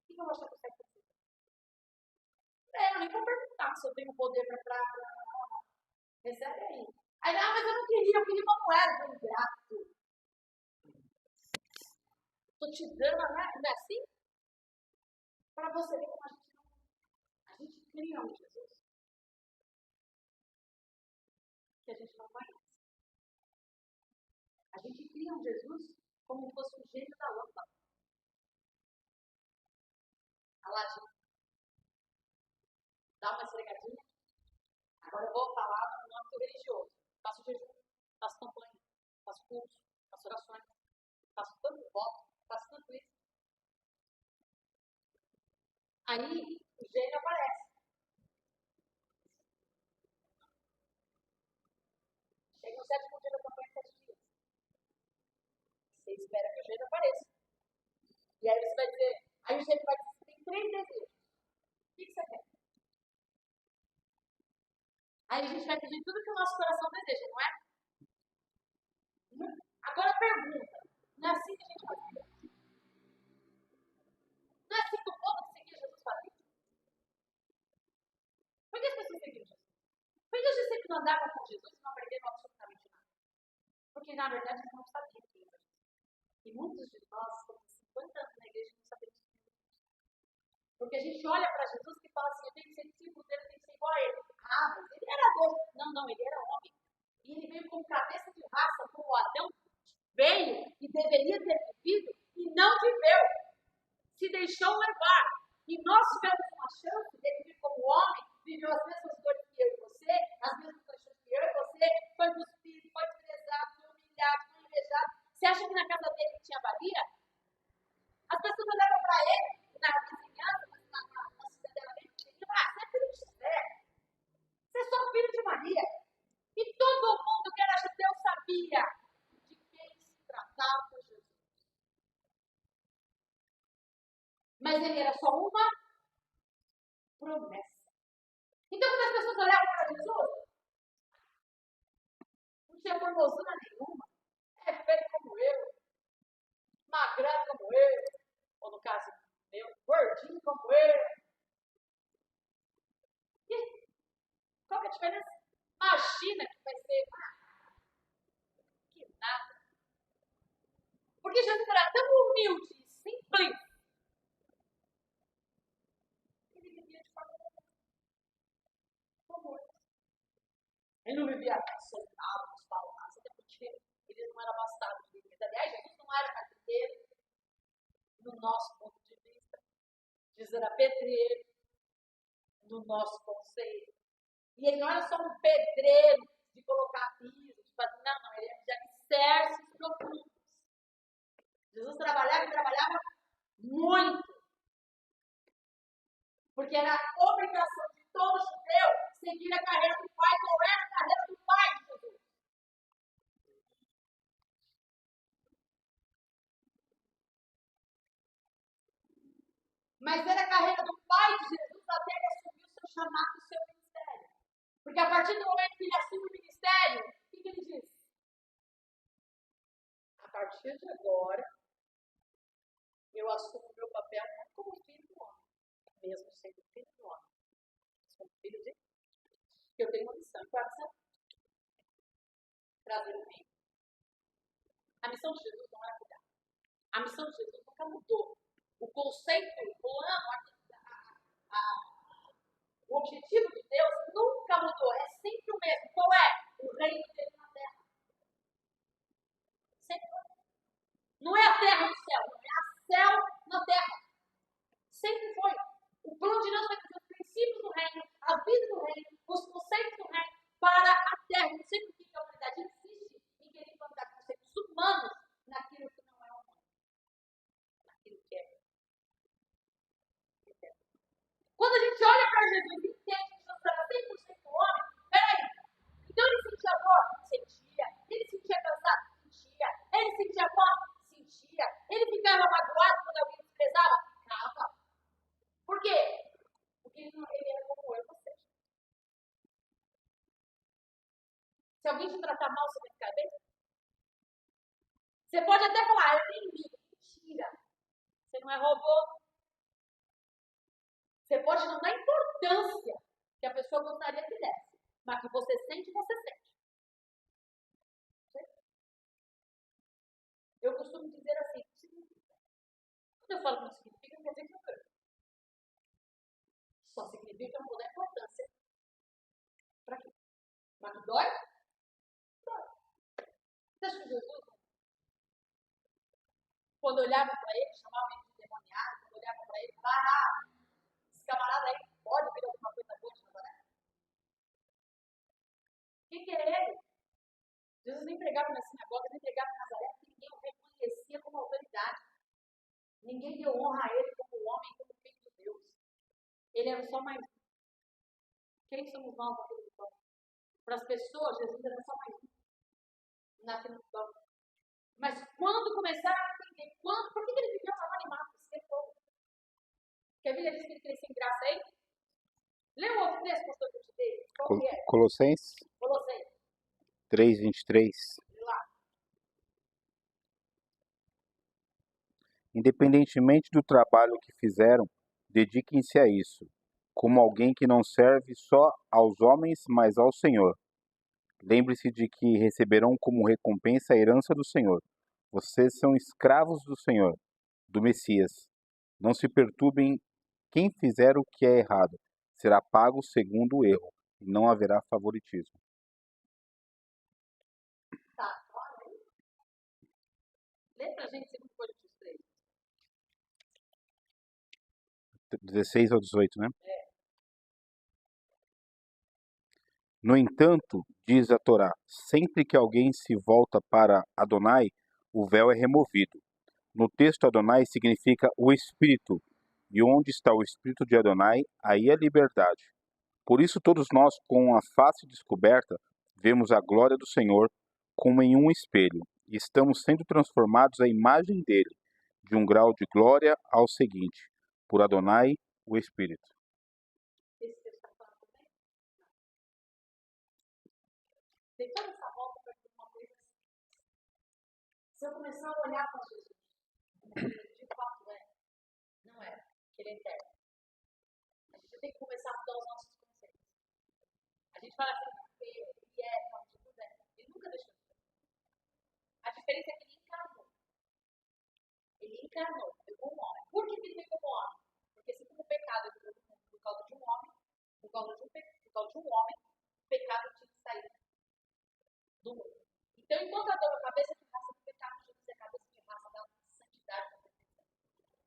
o que eu vou achar que o cego precisa? Eu nem vou perguntar se eu tenho poder para recebe aí. Aí, não, mas eu queria uma moeda do ingrato. Estou te dando, não é assim? Para você ver como a gente cria um Jesus que a gente não conhece. A gente cria um Jesus como se fosse o gênio da lâmpada. Aladinho. Dá uma esfregadinha. Agora eu vou falar no âmbito religioso. Faço jejum, faço campanha, faço curso, faço orações, faço tanto voto, faço tanto isso. Aí o gênio aparece. Chega no sétimo dia da campanha, 7 dias. Você espera que o gênio apareça. E aí você vai dizer, aí o gênio vai dizer, você tem 3 desejos. O que você quer? Aí a gente vai pedir tudo que o nosso coração deseja, não é? Agora pergunta, não é assim que a gente faz? Não é assim que o povo que seguia Jesus fazia? Por que as pessoas seguiam Jesus? Por que as pessoas que não andavam com Jesus e não aprenderam absolutamente nada? Porque na verdade eles não sabiam quem era Jesus. E muitos de nós estamos 50 anos na igreja e não sabemos quem é Jesus. Porque a gente olha para Jesus e fala assim, eu tenho que ser discípulo dele, eu tenho que ser igual a ele. Ah, mas ele era Deus. Não, ele era homem. E ele veio com cabeça de raça, como Adão veio e deveria ter vivido e não viveu. Se deixou levar. E nós tivemos uma chance de vir como homem, viveu as mesmas dores que eu e você, as mesmas paixões que eu e você, foi cuspido, foi desprezado, foi humilhado, foi invejado. Você acha que na casa dele tinha valia? As pessoas olhavam para ele, na vizinhança, na cidade dele, e diziam, você é filho de José, você é só filho de Maria. E todo mundo que era judeu sabia de quem se tratava Jesus. Mas ele era só uma promessa. Então, quando as pessoas olhavam para Jesus, não tinha formosura nenhuma, é feio como eu, magrelo como eu, ou no caso meu, gordinho como eu. E qual que é a diferença? Imagina que vai ser que nada. Porque Jesus era tão humilde e simples. Ele vivia de forma como eu. Ele não vivia soltado nos palácios, até porque ele não era bastardo de Deus. Aliás, Jesus não era carpinteiro, no nosso ponto de vista. Jesus era pedreiro, no nosso conceito. E ele não era só um pedreiro de colocar piso, de fazer. Não, ele era de alicerces profundos. Jesus trabalhava e trabalhava muito. Porque era a obrigação de todo judeu seguir a carreira do pai. Qual era a carreira do pai de Jesus? Mas era a carreira do pai de Jesus até ele assumir o seu chamado, o seu ministério. Porque a partir do momento que ele assume o ministério, o que ele diz? A partir de agora, eu assumo o meu papel não como filho do homem, mesmo sendo filho do homem, mas como filho de Deus. Eu tenho uma missão. Qual é a missão? Trazer o reino. A missão de Jesus não era cuidar. A missão de Jesus nunca mudou. O conceito, o plano, O objetivo de Deus nunca mudou, é sempre o mesmo. Qual é? O reino dele na terra. Sempre. Não é a terra no céu, não é a céu na terra. Sempre foi. O plano de Deus foi trazer os princípios do reino, a vida do reino, os conceitos do reino para a terra. Não sei por que a humanidade insiste em querer implantar conceitos humanos naquilo que não é humano. Naquilo que é. Quando a gente olha para Jesus e entende que Jesus era 100% homem, peraí. Então ele sentia dor? Sentia. Ele sentia cansado? Sentia. Ele sentia fome? Sentia. Ele ficava magoado quando alguém desprezava? Ficava. Por quê? Porque ele era como eu e você. Se alguém te tratar mal, você vai ficar bem? Você pode até falar, eu nem ligo. Mentira. Você não é robô. Você pode não dar importância que a pessoa gostaria que desse, mas que você sente, você sente. Eu costumo dizer assim, significa. Quando eu falo que não significa, não quer dizer que eu quero. Só significa que eu não vou dar importância. Pra quê? Mas que dói? Dói. Você acha que Jesus, quando olhava para ele, chamava ele de demoniado, quando olhava para ele, falava, esse camarada aí pode vir alguma coisa boa de Nazaré? Quem que é ele? Jesus nem pregava na sinagoga, nem pregava em Nazaré, porque ninguém o reconhecia como autoridade. Ninguém deu honra a ele como homem, como filho de Deus. Ele era só mais um. Quem somos nós naquele lugar? Para as pessoas, Jesus era só mais um naquele lugar. Mas quando começaram a entender, por que ele viveu tão animado esse tempo todo? Porque a Bíblia diz que ele crescia em graça aí? Lê o outro texto, pastor, que eu te dei. Qual que é? Colossenses Colossenses. 3:23. Lá. Independentemente do trabalho que fizeram, dediquem-se a isso, como alguém que não serve só aos homens, mas ao Senhor. Lembre-se de que receberão como recompensa a herança do Senhor. Vocês são escravos do Senhor, do Messias. Não se perturbem, quem fizer o que é errado será pago segundo o erro, e não haverá favoritismo. Tá, olha aí. Lê pra gente 2 Coríntios 3. 16 ao 18, né? No entanto, diz a Torá, sempre que alguém se volta para Adonai, o véu é removido. No texto, Adonai significa o Espírito, e onde está o Espírito de Adonai, aí é liberdade. Por isso, todos nós, com a face descoberta, vemos a glória do Senhor como em um espelho, e estamos sendo transformados à imagem dele, de um grau de glória ao seguinte, por Adonai, o Espírito. Esse texto está falando também? Tem toda essa volta para uma coisa assim. Se eu começar a olhar para Jesus, como ele de fato é, não é, que ele é eterno. A gente tem que começar a mudar os nossos conceitos. A gente fala assim, porque ele é, não, Jesus é. Ele nunca deixou de ser. A diferença é que ele encarnou. Ele encarnou, pegou um homem. Por que ele pegou um homem? Porque se como pecado entrou no mundo por causa de um homem, por causa de um homem, o pecado tinha que sair do mundo. Então, enquanto Adão é cabeça de raça do pecado, Jesus é cabeça de raça da santidade da perfeição.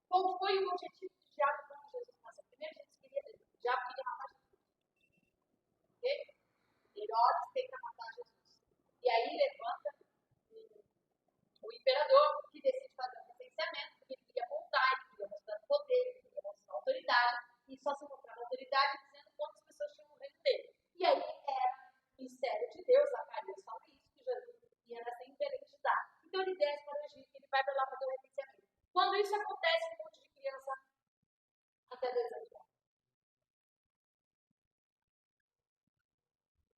Qual foi o objetivo do diabo quando Jesus nasceu? Primeiro, o diabo queria matar Jesus. Ok? Herodes tenta matar Jesus. E aí levanta o imperador, que decide fazer um licenciamento, porque ele queria voltar, ele queria mostrar poder, ele queria mostrar autoridade, e só se mostrava autoridade dizendo quantas pessoas tinham no reino dele. E aí era o mistério de Deus, Zacarias fala isso, que Jesus ia nascer impedente de dar. Então ele desce para o Egito, ele vai para lá fazer o licenciamento. Quando isso acontece, um monte de criança até 2 anos de idade.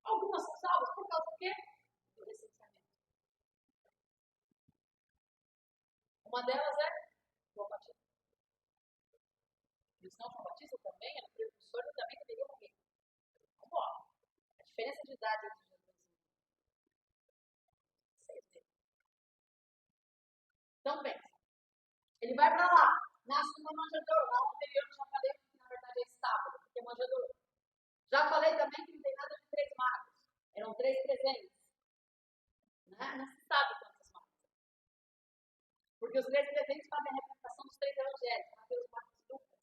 Algumas são salvas por causa do quê? Do licenciamento. Uma delas é João Batista. E João Batista também era precursor e também deveria morrer. Vamos lá. A diferença de idade entre Jesus e 6 meses. Então, pensa. Ele vai para lá, nasce numa manjedoura. Lá no interior, eu já falei que na verdade é estábulo, porque é manjedoura. Já falei também que não tem nada de 3 magos. Eram 3 presentes. Né? Não se sabe quantos magos. Porque os 3 presentes fazem a representação dos 3 evangelhos, Mateus, Marcos e Lucas,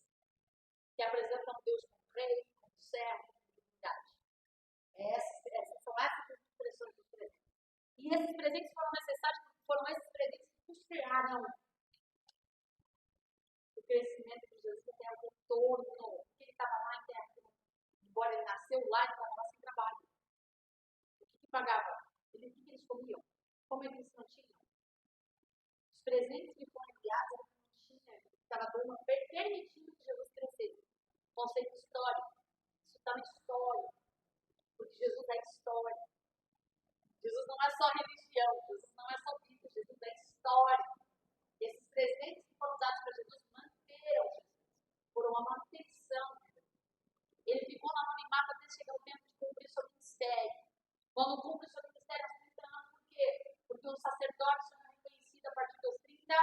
que apresentam Deus como rei, como servo, como divindade. São essas as expressões dos presentes. E esses presentes foram necessários porque foram esses presentes que custearam o crescimento de Jesus até o retorno. Porque ele estava lá em terra, embora ele nasceu lá, ele estava lá sem trabalho. O que pagava? O que eles comiam? Como é que eles mantinham? Os presentes que foram enviados, ele não tinha, estava permitindo que Jesus crescesse. Conceito histórico. Isso está na história. Porque Jesus é história. Jesus não é só religião, Jesus não é só Bíblia, Jesus é história. E esses presentes que foram dados para Jesus manteram Jesus. Foram uma manutenção. Ele ficou no anonimato até chegar o tempo de cumprir seu ministério. Quando cumpre seu ministério aos 30 anos, por quê? Porque o sacerdote foi reconhecido a partir dos 30.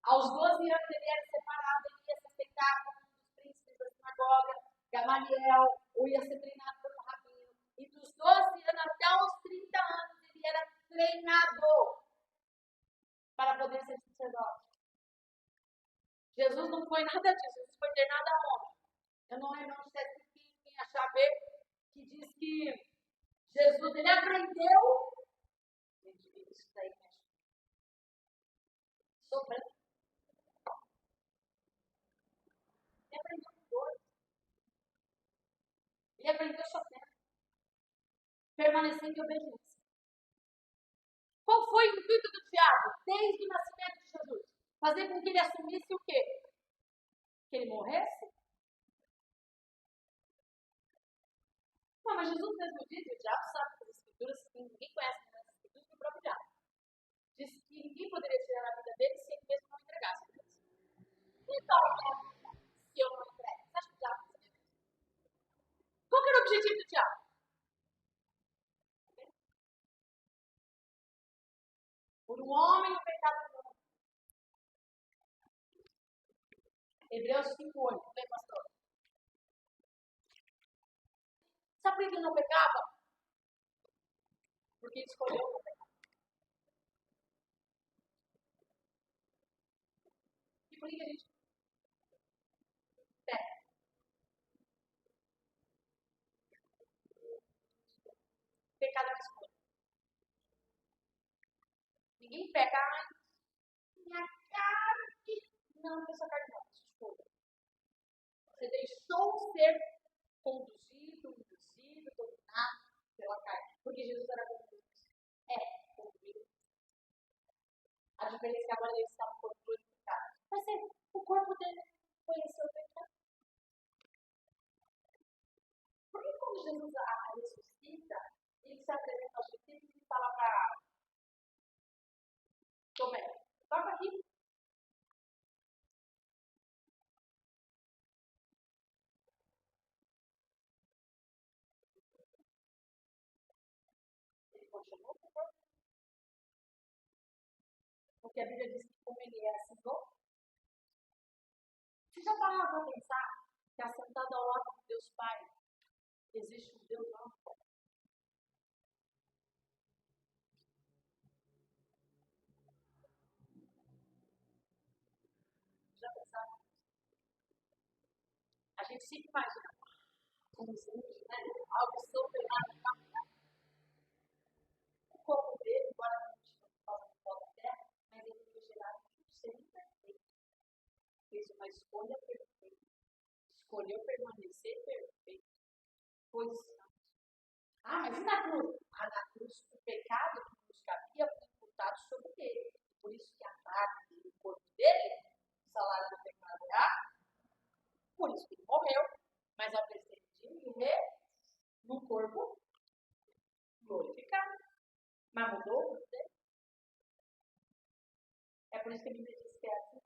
Aos 12 anos ele era separado, ele ia se aceitar como um dos príncipes da sinagoga, Gamaliel, ou ia ser treinado por um rabino. E dos 12 anos até os 30 anos ele era treinado para poder ser sacerdote. Jesus não foi nada disso, Jesus foi treinado aonde? Eu não lembro onde está escrito, quem achar ver, que diz que Jesus, ele aprendeu. Gente, isso daí mexe. Sofrendo. Ele aprendeu com dor. Ele aprendeu sofrendo. Permanecendo em obediência. Qual foi o intuito do diabo desde o nascimento de Jesus? Fazer com que ele assumisse o quê? Que ele morresse? Não, mas Jesus mesmo disse, o diabo sabe das escrituras, ninguém conhece as escrituras que o próprio diabo. Disse que ninguém poderia tirar a vida dele se ele mesmo não entregasse a Deus. Então, se eu não entrego, você acha que o diabo não sabia disso? Qual que era o objetivo do diabo? Por um homem o pecado do mundo. Hebreus 5:8, lê, pastor. Sabe por que ele não pecava? Porque ele escolheu não pecar. E por que a gente peca? Pecado é uma escolha. Ninguém peca, minha carne. Não, porque sua carne não, escolha. Você deixou ser conduzido, induzido, dominado pela carne. Porque Jesus era conduzido. Conduzido. A diferença é que agora ele está no corpo glorificado. Mas o corpo dele conheceu o pecado. Por que quando Jesus ressuscita, ele se apresenta aos discípulos e fala para Tomé, toca aqui. Ele continuou com o corpo. Porque a Bíblia diz que como ele é assim, você já parou para pensar que assentado ao lado de Deus Pai existe um Deus amplo? Já pensaram? A gente sempre imagina como os anjos, né? Algo sobrenatural. O corpo dele, embora não esteja fazendo pó da terra, mas ele foi gerado por ser perfeito. Fez uma escolha perfeita. Escolheu permanecer perfeito. Pois mas e na cruz? Na cruz, o pecado que nos cabia foi imputado sobre ele. Por isso que a carne do corpo dele, o salário do pecado era. Por isso que ele morreu. Mas ao presente de morrer, no corpo glorificado. Mas mudou o corpo dele? É por isso que a Bíblia diz que é assim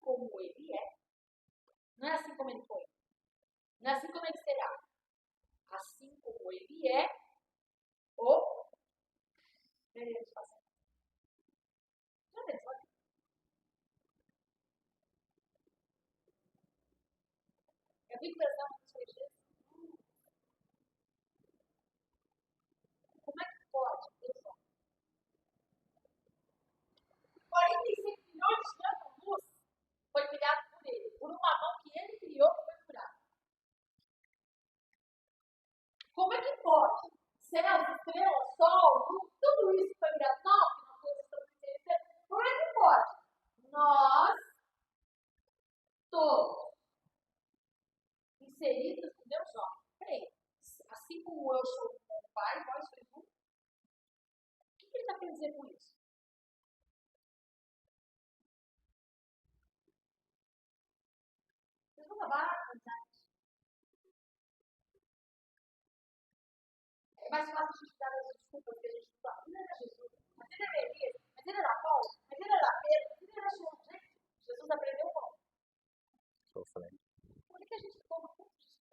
como ele é. Não é assim como ele foi. Não é assim como ele será. Assim como ele é, o veremos fazer. Já pensou? Eu fico pensando nos reis. quer dizer com isso? Vocês vão lavar, é mais fácil a gente dar as desculpas que a gente fala. Mas ele era Jesus, mas ele era Elias, mas ele era Paulo, mas ele era Pedro, mas ele era Jesus. Jesus aprendeu como? Sofrendo. Por que a gente toma tanto disso?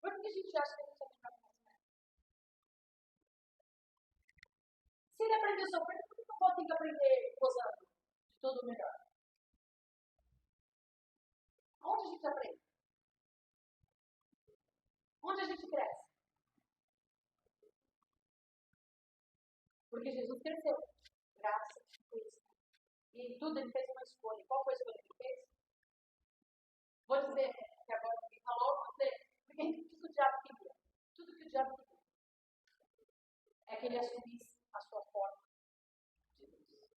Por que a gente acha que a gente é melhor que nós mesmos? Se ele aprendeu sofrendo, por que eu vou ter que aprender gozando de tudo melhor? Onde a gente aprende? Onde a gente cresce? Porque Jesus cresceu. Graça, Cristo. E em tudo ele fez uma escolha. Qual foi a escolha que ele fez? Vou dizer, que agora alguém falou, vou dizer, porque tudo que o diabo queria. Tudo que o diabo queria é que ele assumisse a sua forma de Deus.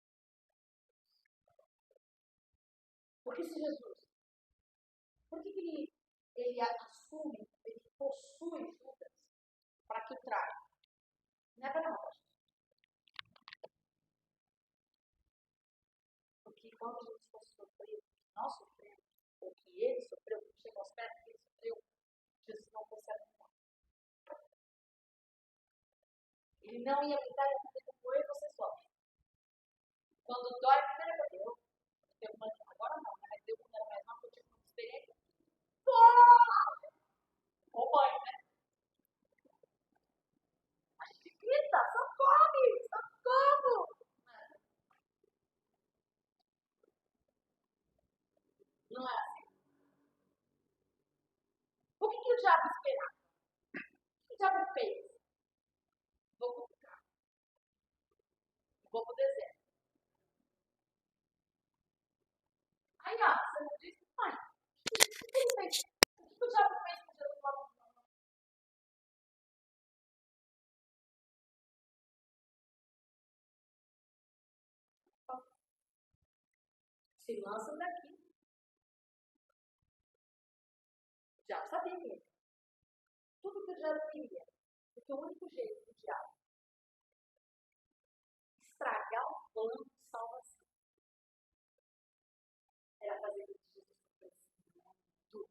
Porque se Jesus, por que ele assume, ele possui Judas para que o traga? Não é para nós. Porque quando Jesus fosse sofrido, nós sofremos, ou que ele sofreu, que chegou aos pés que ele sofreu, Jesus não fosse alimentar. Ele não ia alimentar e ia fazer como eu e você sofre. Quando dói, primeiro agora não, mas eu quando era mais nova, eu tive uma experiência. Ou mãe, né? A gente grita, socorre, socorro! Não é assim. O que o diabo esperava? O que o diabo fez? Vou cutucar. Vou pro deserto. Aí, ó, você não disse, mãe, o que ele fez? O que o diabo fez com Jesus lá no Se lança daqui. O diabo sabia que ele. Tudo que o diabo queria. Porque o único jeito do diabo estragar o plano de salvação era fazer com que Jesus sofresse muito.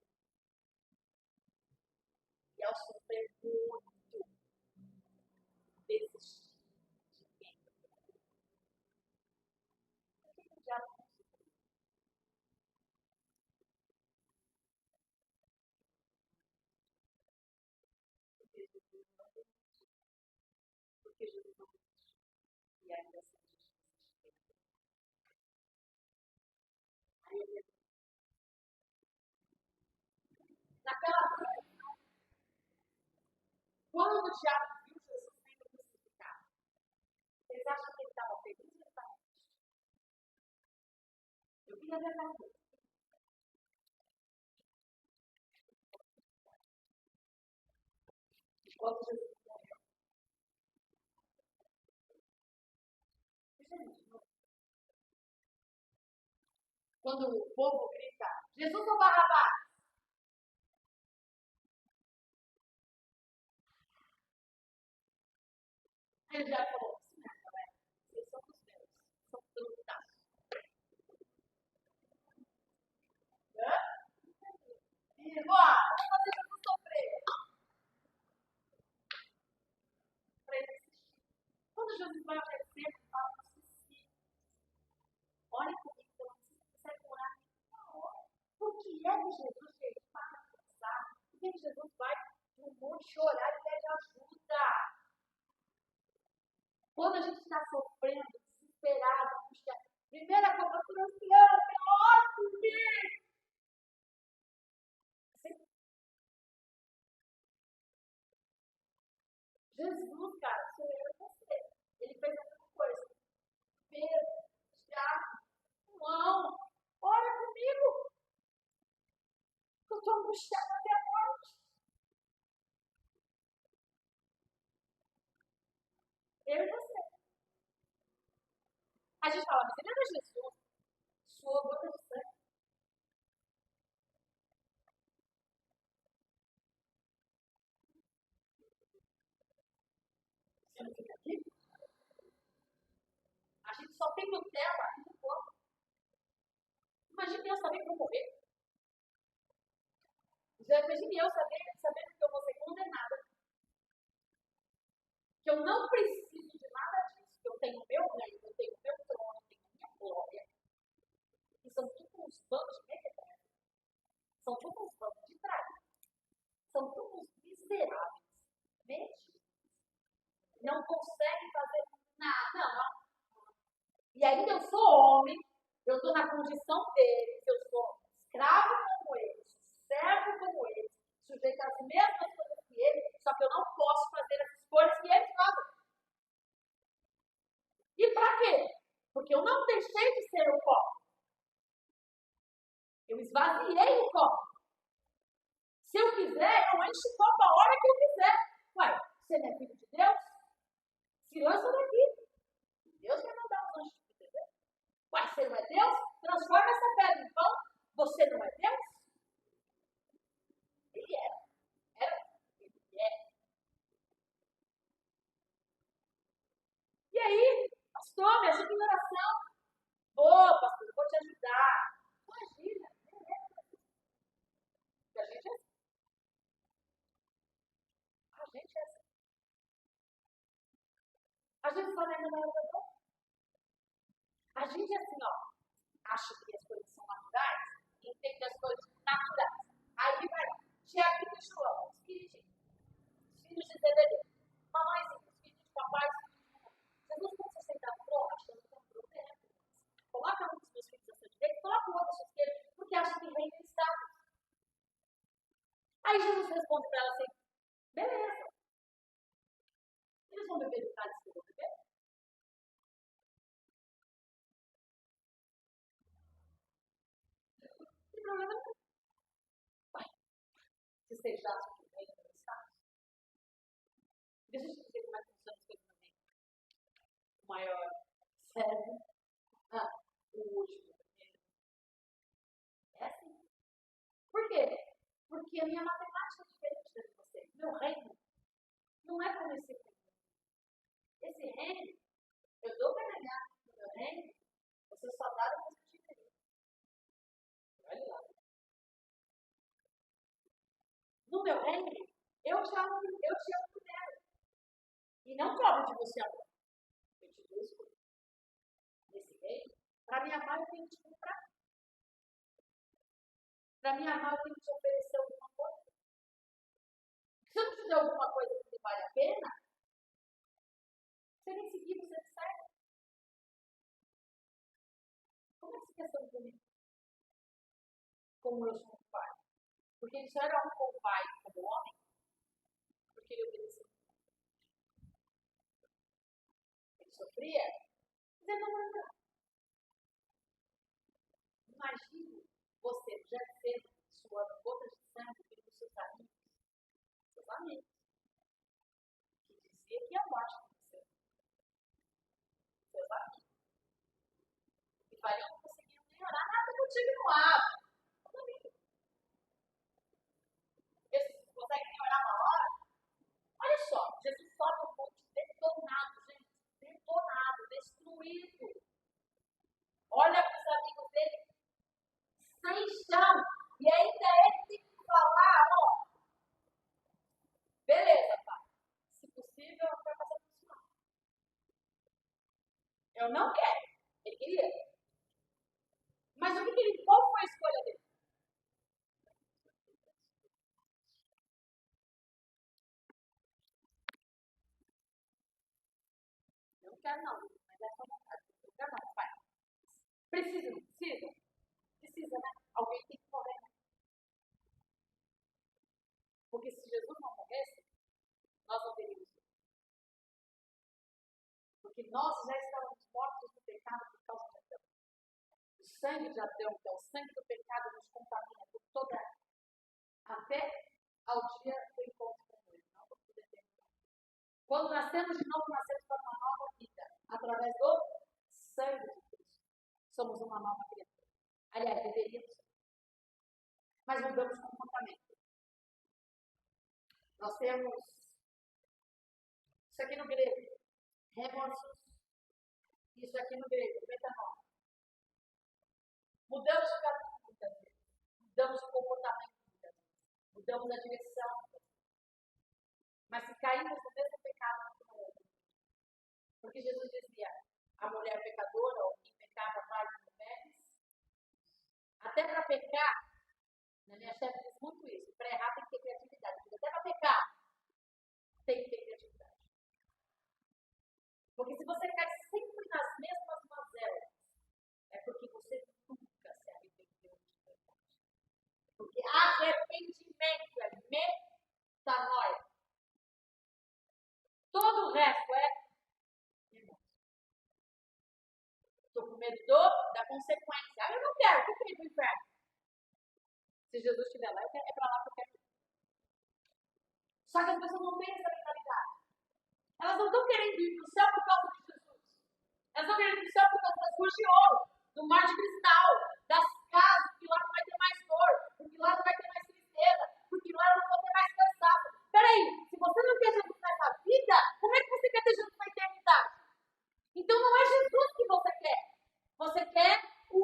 E ao sofrer muito, desistir de quem? Por que o diabo não sofreu? Porque Jesus não desistiu. Porque Jesus não desistiu. E ainda assim Jesus desistiu. Aí ele, naquela noite, quando o diabo viu Jesus sendo crucificado, vocês acham que ele estava feliz ou ele estava triste? Eu queria ver a cara dele. Quando Jesus morreu. Quando o povo grita, Jesus ou Barrabás? Aí o diabo falou, sim, galera, vocês são os meus, são frutas. E, vamos fazer Jesus sofrer. Para ele assistir. Quando Jesus vai aparecer, ele fala para os discípulos, olhem comigo, pelo menos você consegue orar. Por que é que Jesus, gente, para pensar? Por que é que Jesus vai no monte chorar e pede ajuda? Quando a gente está sofrendo, desesperado, angustiado, primeira coisa, Luciano, ora por mim. Jesus, cara, sou eu e você. Ele fez a mesma coisa. Pedro, Tiago, João, ora comigo. Eu estou angustiado até a morte. Eu e você. A gente fala, mas ele era Jesus. Sua gota de sangue. Você não fica aqui? A gente só tem Nutella e não come. Imagine eu saber que eu vou morrer. Já imagine eu sabendo que eu vou ser condenada. Que eu não preciso de nada disso. Que eu tenho o meu reino, eu tenho o meu trono, eu tenho a minha glória. E são tudo uns bandos de mequetrefe. São tudo uns bandos de traíra. São todos miseráveis, medidos. Não conseguem fazer nada. Não. E ainda eu sou homem, eu estou na condição deles, eu sou escravo como eles, servo como eles, sujeito às mesmas coisas que eles, só que eu não posso fazer as escolhas que eles fazem. E para quê? Porque eu não deixei de ser o copo. Eu esvaziei o copo. Se eu quiser, eu encho o copo a hora que eu quiser. Ué, você não é filho de Deus? Se lança daqui. Deus vai mandar os anjos te beber. Ué, você não é Deus? Transforma essa pedra em pão. Você não é Deus? Ele era. Ele é. E aí, pastor, me ajuda em oração. Ô, pastor, eu vou te ajudar. Imagina. A gente é assim. A gente é assim. A gente só lembra na hora da dor. A gente é assim, ó. Acha que as coisas são naturais e entende as coisas naturais. Aí vai Tiago e João, os filhos de Zebedeu. Mamãezinha, os filhos de papai, os filhos de mamãe. Jesus, quando você sentar no trono, acho que eu não tenho problema. Coloca um dos meus filhos à sua direita, coloca o outro à sua esquerda, porque acha que reino está. Aí Jesus responde para ela assim: beleza. Eles vão beber do cálice que eu vou beber? Não tem problema nenhum. Se vocês acham que o reino não está. Deixa eu te dizer como é que funciona as coisas no reino. O maior servo, o último, o primeiro. É assim. Por quê? Porque a minha matemática é diferente da de vocês. Meu reino não é como esse reino. Esse reino, eu dou para ganhar no meu reino, vocês só dá o que eu tive. Olha lá. No meu reino, eu te amo primeiro. E não cobro de você agora. Eu te dou escolha. Nesse reino, para me amar, eu tenho que te comprar. Para me amar, eu tenho que te oferecer alguma coisa. Se eu não te der alguma coisa que vale a pena, você nem seguir, você não serve. Como é que você quer ser comigo? Como eu sou um pai? Porque ele só era um bom pai como homem, porque ele obedeceu. Ele sofria, mas ele não mandava. Imagine você já sendo suando gotas de sangue pelos seus amigos, que dizia que abaixo de você, seus amigos, e fariam não conseguiam nem orar nada contigo no ar. Eles conseguem nem orar uma hora? Olha só, Jesus sobe um monte detonado, gente, detonado, destruído. Olha para os amigos dele sem chão. E ainda ele tem que falar, ó. Beleza, pai. Se possível, não vai fazer isso não. Eu não quero. Ele queria. Mas o que ele, qual foi a escolha dele? Eu não quero não, mas é só vontade. Eu quero não, pai. Precisa, não precisa? Precisa, né? Alguém tem que morrer. Porque se Jesus não morresse, nós não teríamos. Porque nós já estávamos mortos do pecado por causa de Adão. O sangue de Adão, que é o sangue do pecado, nos contamina por toda até ao dia do encontro com ele. Não vamos poder ter. Quando nascemos de novo, nascemos para uma nova vida. Através do sangue de Cristo. Somos uma nova criatura. Aliás, deveríamos ser. Mas mudamos o comportamento. Nós temos isso aqui no grego. remorsos. Isso aqui no grego, metanol. Mudamos de caminho muitas vezes. Mudamos de comportamento muitas vezes. Mudamos a direção. Mas se caímos no mesmo pecado, porque Jesus dizia, a mulher pecadora, ou quem pecava mais do mulheres, até para pecar, na minha chefe diz muito isso, para errar tem que ter criatividade. Até para pecar, tem que ter criatividade. Porque se você cai sempre nas mesmas mazelas, é porque você nunca se arrependeu de verdade. Porque arrependimento é metanoia. Todo o resto é remorso. Estou com medo da consequência. Ah, eu não quero, eu quero ir para o inferno. Se Jesus estiver lá, é para lá que eu quero ir. Só que as pessoas não têm essa mentalidade. Elas não estão querendo ir para o céu por causa de Jesus. Elas estão querendo ir para o céu por causa das ruas de ouro, do mar de cristal, das casas, porque lá não vai ter mais dor, porque lá não vai ter mais tristeza, porque lá eu não vou ter mais cansado. Peraí, se você não quer Jesus nessa vida, como é que você quer ter Jesus na eternidade? Então não é Jesus que você quer. Você quer o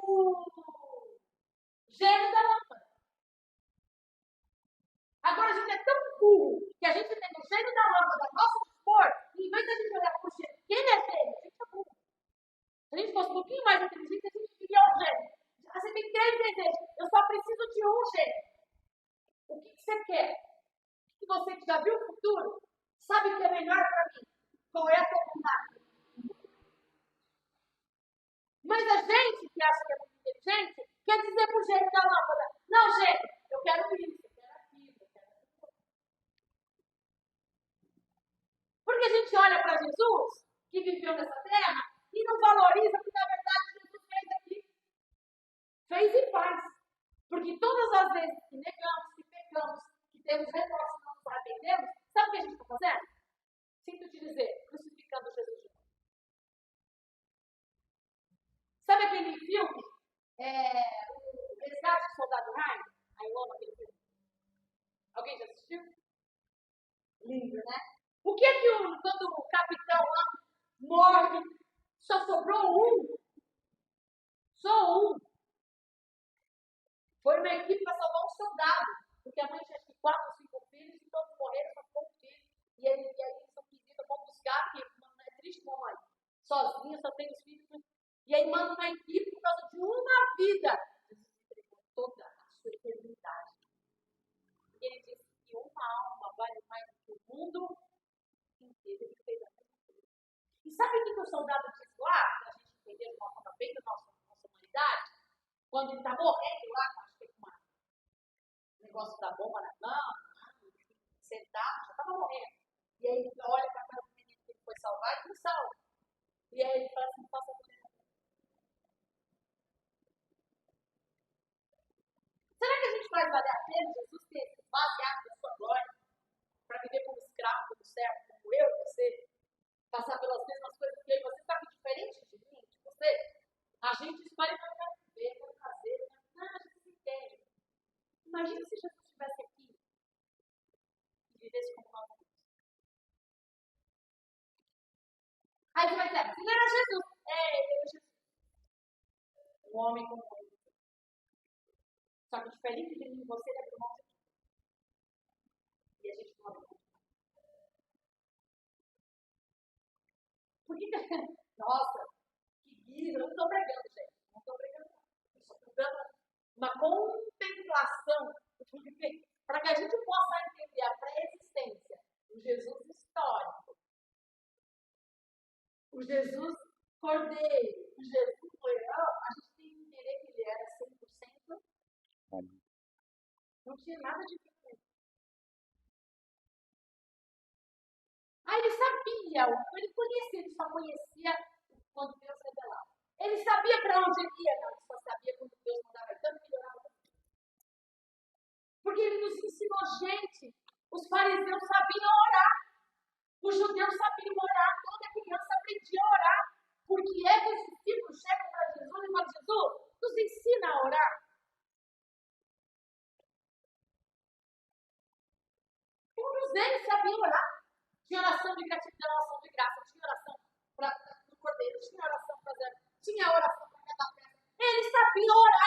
gênio da lâmpada. Agora a gente é tão burro que a gente tem o gênio da lâmpada a nosso dispor, e em vez de a gente olhar para o gênio, que ele é gênio, a gente é burro. Se a gente fosse um pouquinho mais inteligente, a gente queria um gênio. Você tem 3 desejos. Eu só preciso de um gênio. O que você quer? O que você que já viu o futuro sabe o que é melhor para mim? Qual é a sua vontade? Mas a gente que acha que é muito inteligente quer dizer para o gênio da lâmpada: não, gênio, eu quero isso, eu quero aquilo, eu quero aquilo. Porque a gente olha para Jesus, que viveu nessa terra, e não valoriza o que na verdade Jesus fez aqui. Fez e faz. Porque todas as vezes que negamos, que pecamos, que temos remorso, não nos arrependemos, sabe o que a gente está fazendo? Sinto te dizer, crucificando Jesus de novo. Sabe aquele filme, o Resgate do Soldado Ryan? Eu amo aquele filme. Alguém já assistiu? Lindo, né? O que é que quando o capitão lá morre, só sobrou um? Só um. Foi uma equipe para salvar um soldado. Porque a mãe tinha 4 ou 5 filhos e todos morreram, só ficou um filho. E aí eles são pedidos, vão buscar, porque é triste mamãe. Sozinha, só tem os filhos. E aí manda uma equipe por causa de uma vida. Jesus entregou toda a sua eternidade. E ele disse que uma alma vale mais do que o mundo inteiro. Ele fez a mesma coisa. E sabe o que o soldado diz lá? Para a gente entender de uma forma bem da nossa humanidade? Quando ele está morrendo lá, acho que com um negócio da bomba na mão, sentado, já estava morrendo. E aí ele olha para a cara do menino que ele foi salvar e não salva. E aí ele fala assim: faça a mulher. Será que a gente vai valer a pena Jesus ter baseado na sua glória para viver como escravo, como servo, como eu e você? Passar pelas mesmas coisas que eu e você, só que diferente de mim, de você? A gente escolhe para viver, para fazer, a gente se entende. Imagina se Jesus estivesse aqui e vivesse como nós vivemos. Aí você vai dizer: se não era Jesus, ele era Jesus. Um homem como ele. Só que diferente de mim, você é do nosso. E a gente não é. Por que? Nossa, que guisa, eu não estou pregando, gente. Não estou pregando. Eu só estou dando uma contemplação para que a gente possa entender a pré-existência do Jesus histórico, o Jesus cordeiro, o Jesus leão. A gente tem que entender que ele era 100% homem. Não tinha nada de diferente. Aí ele sabia, ele conhecia, ele só conhecia quando Deus revelava. Ele sabia para onde ele ia, não, ele só sabia quando Deus mandava, tanto que ele orava. Porque ele nos ensinou, gente, os fariseus sabiam orar, os judeus sabiam orar, toda criança aprendia a orar. Porque é que os discípulos chegam para Jesus e falam: Jesus, nos ensina a orar. Todos eles sabiam orar. Tinha oração de gratidão, oração de graça, tinha oração do cordeiro, tinha oração para cada peça. Ele sabia orar.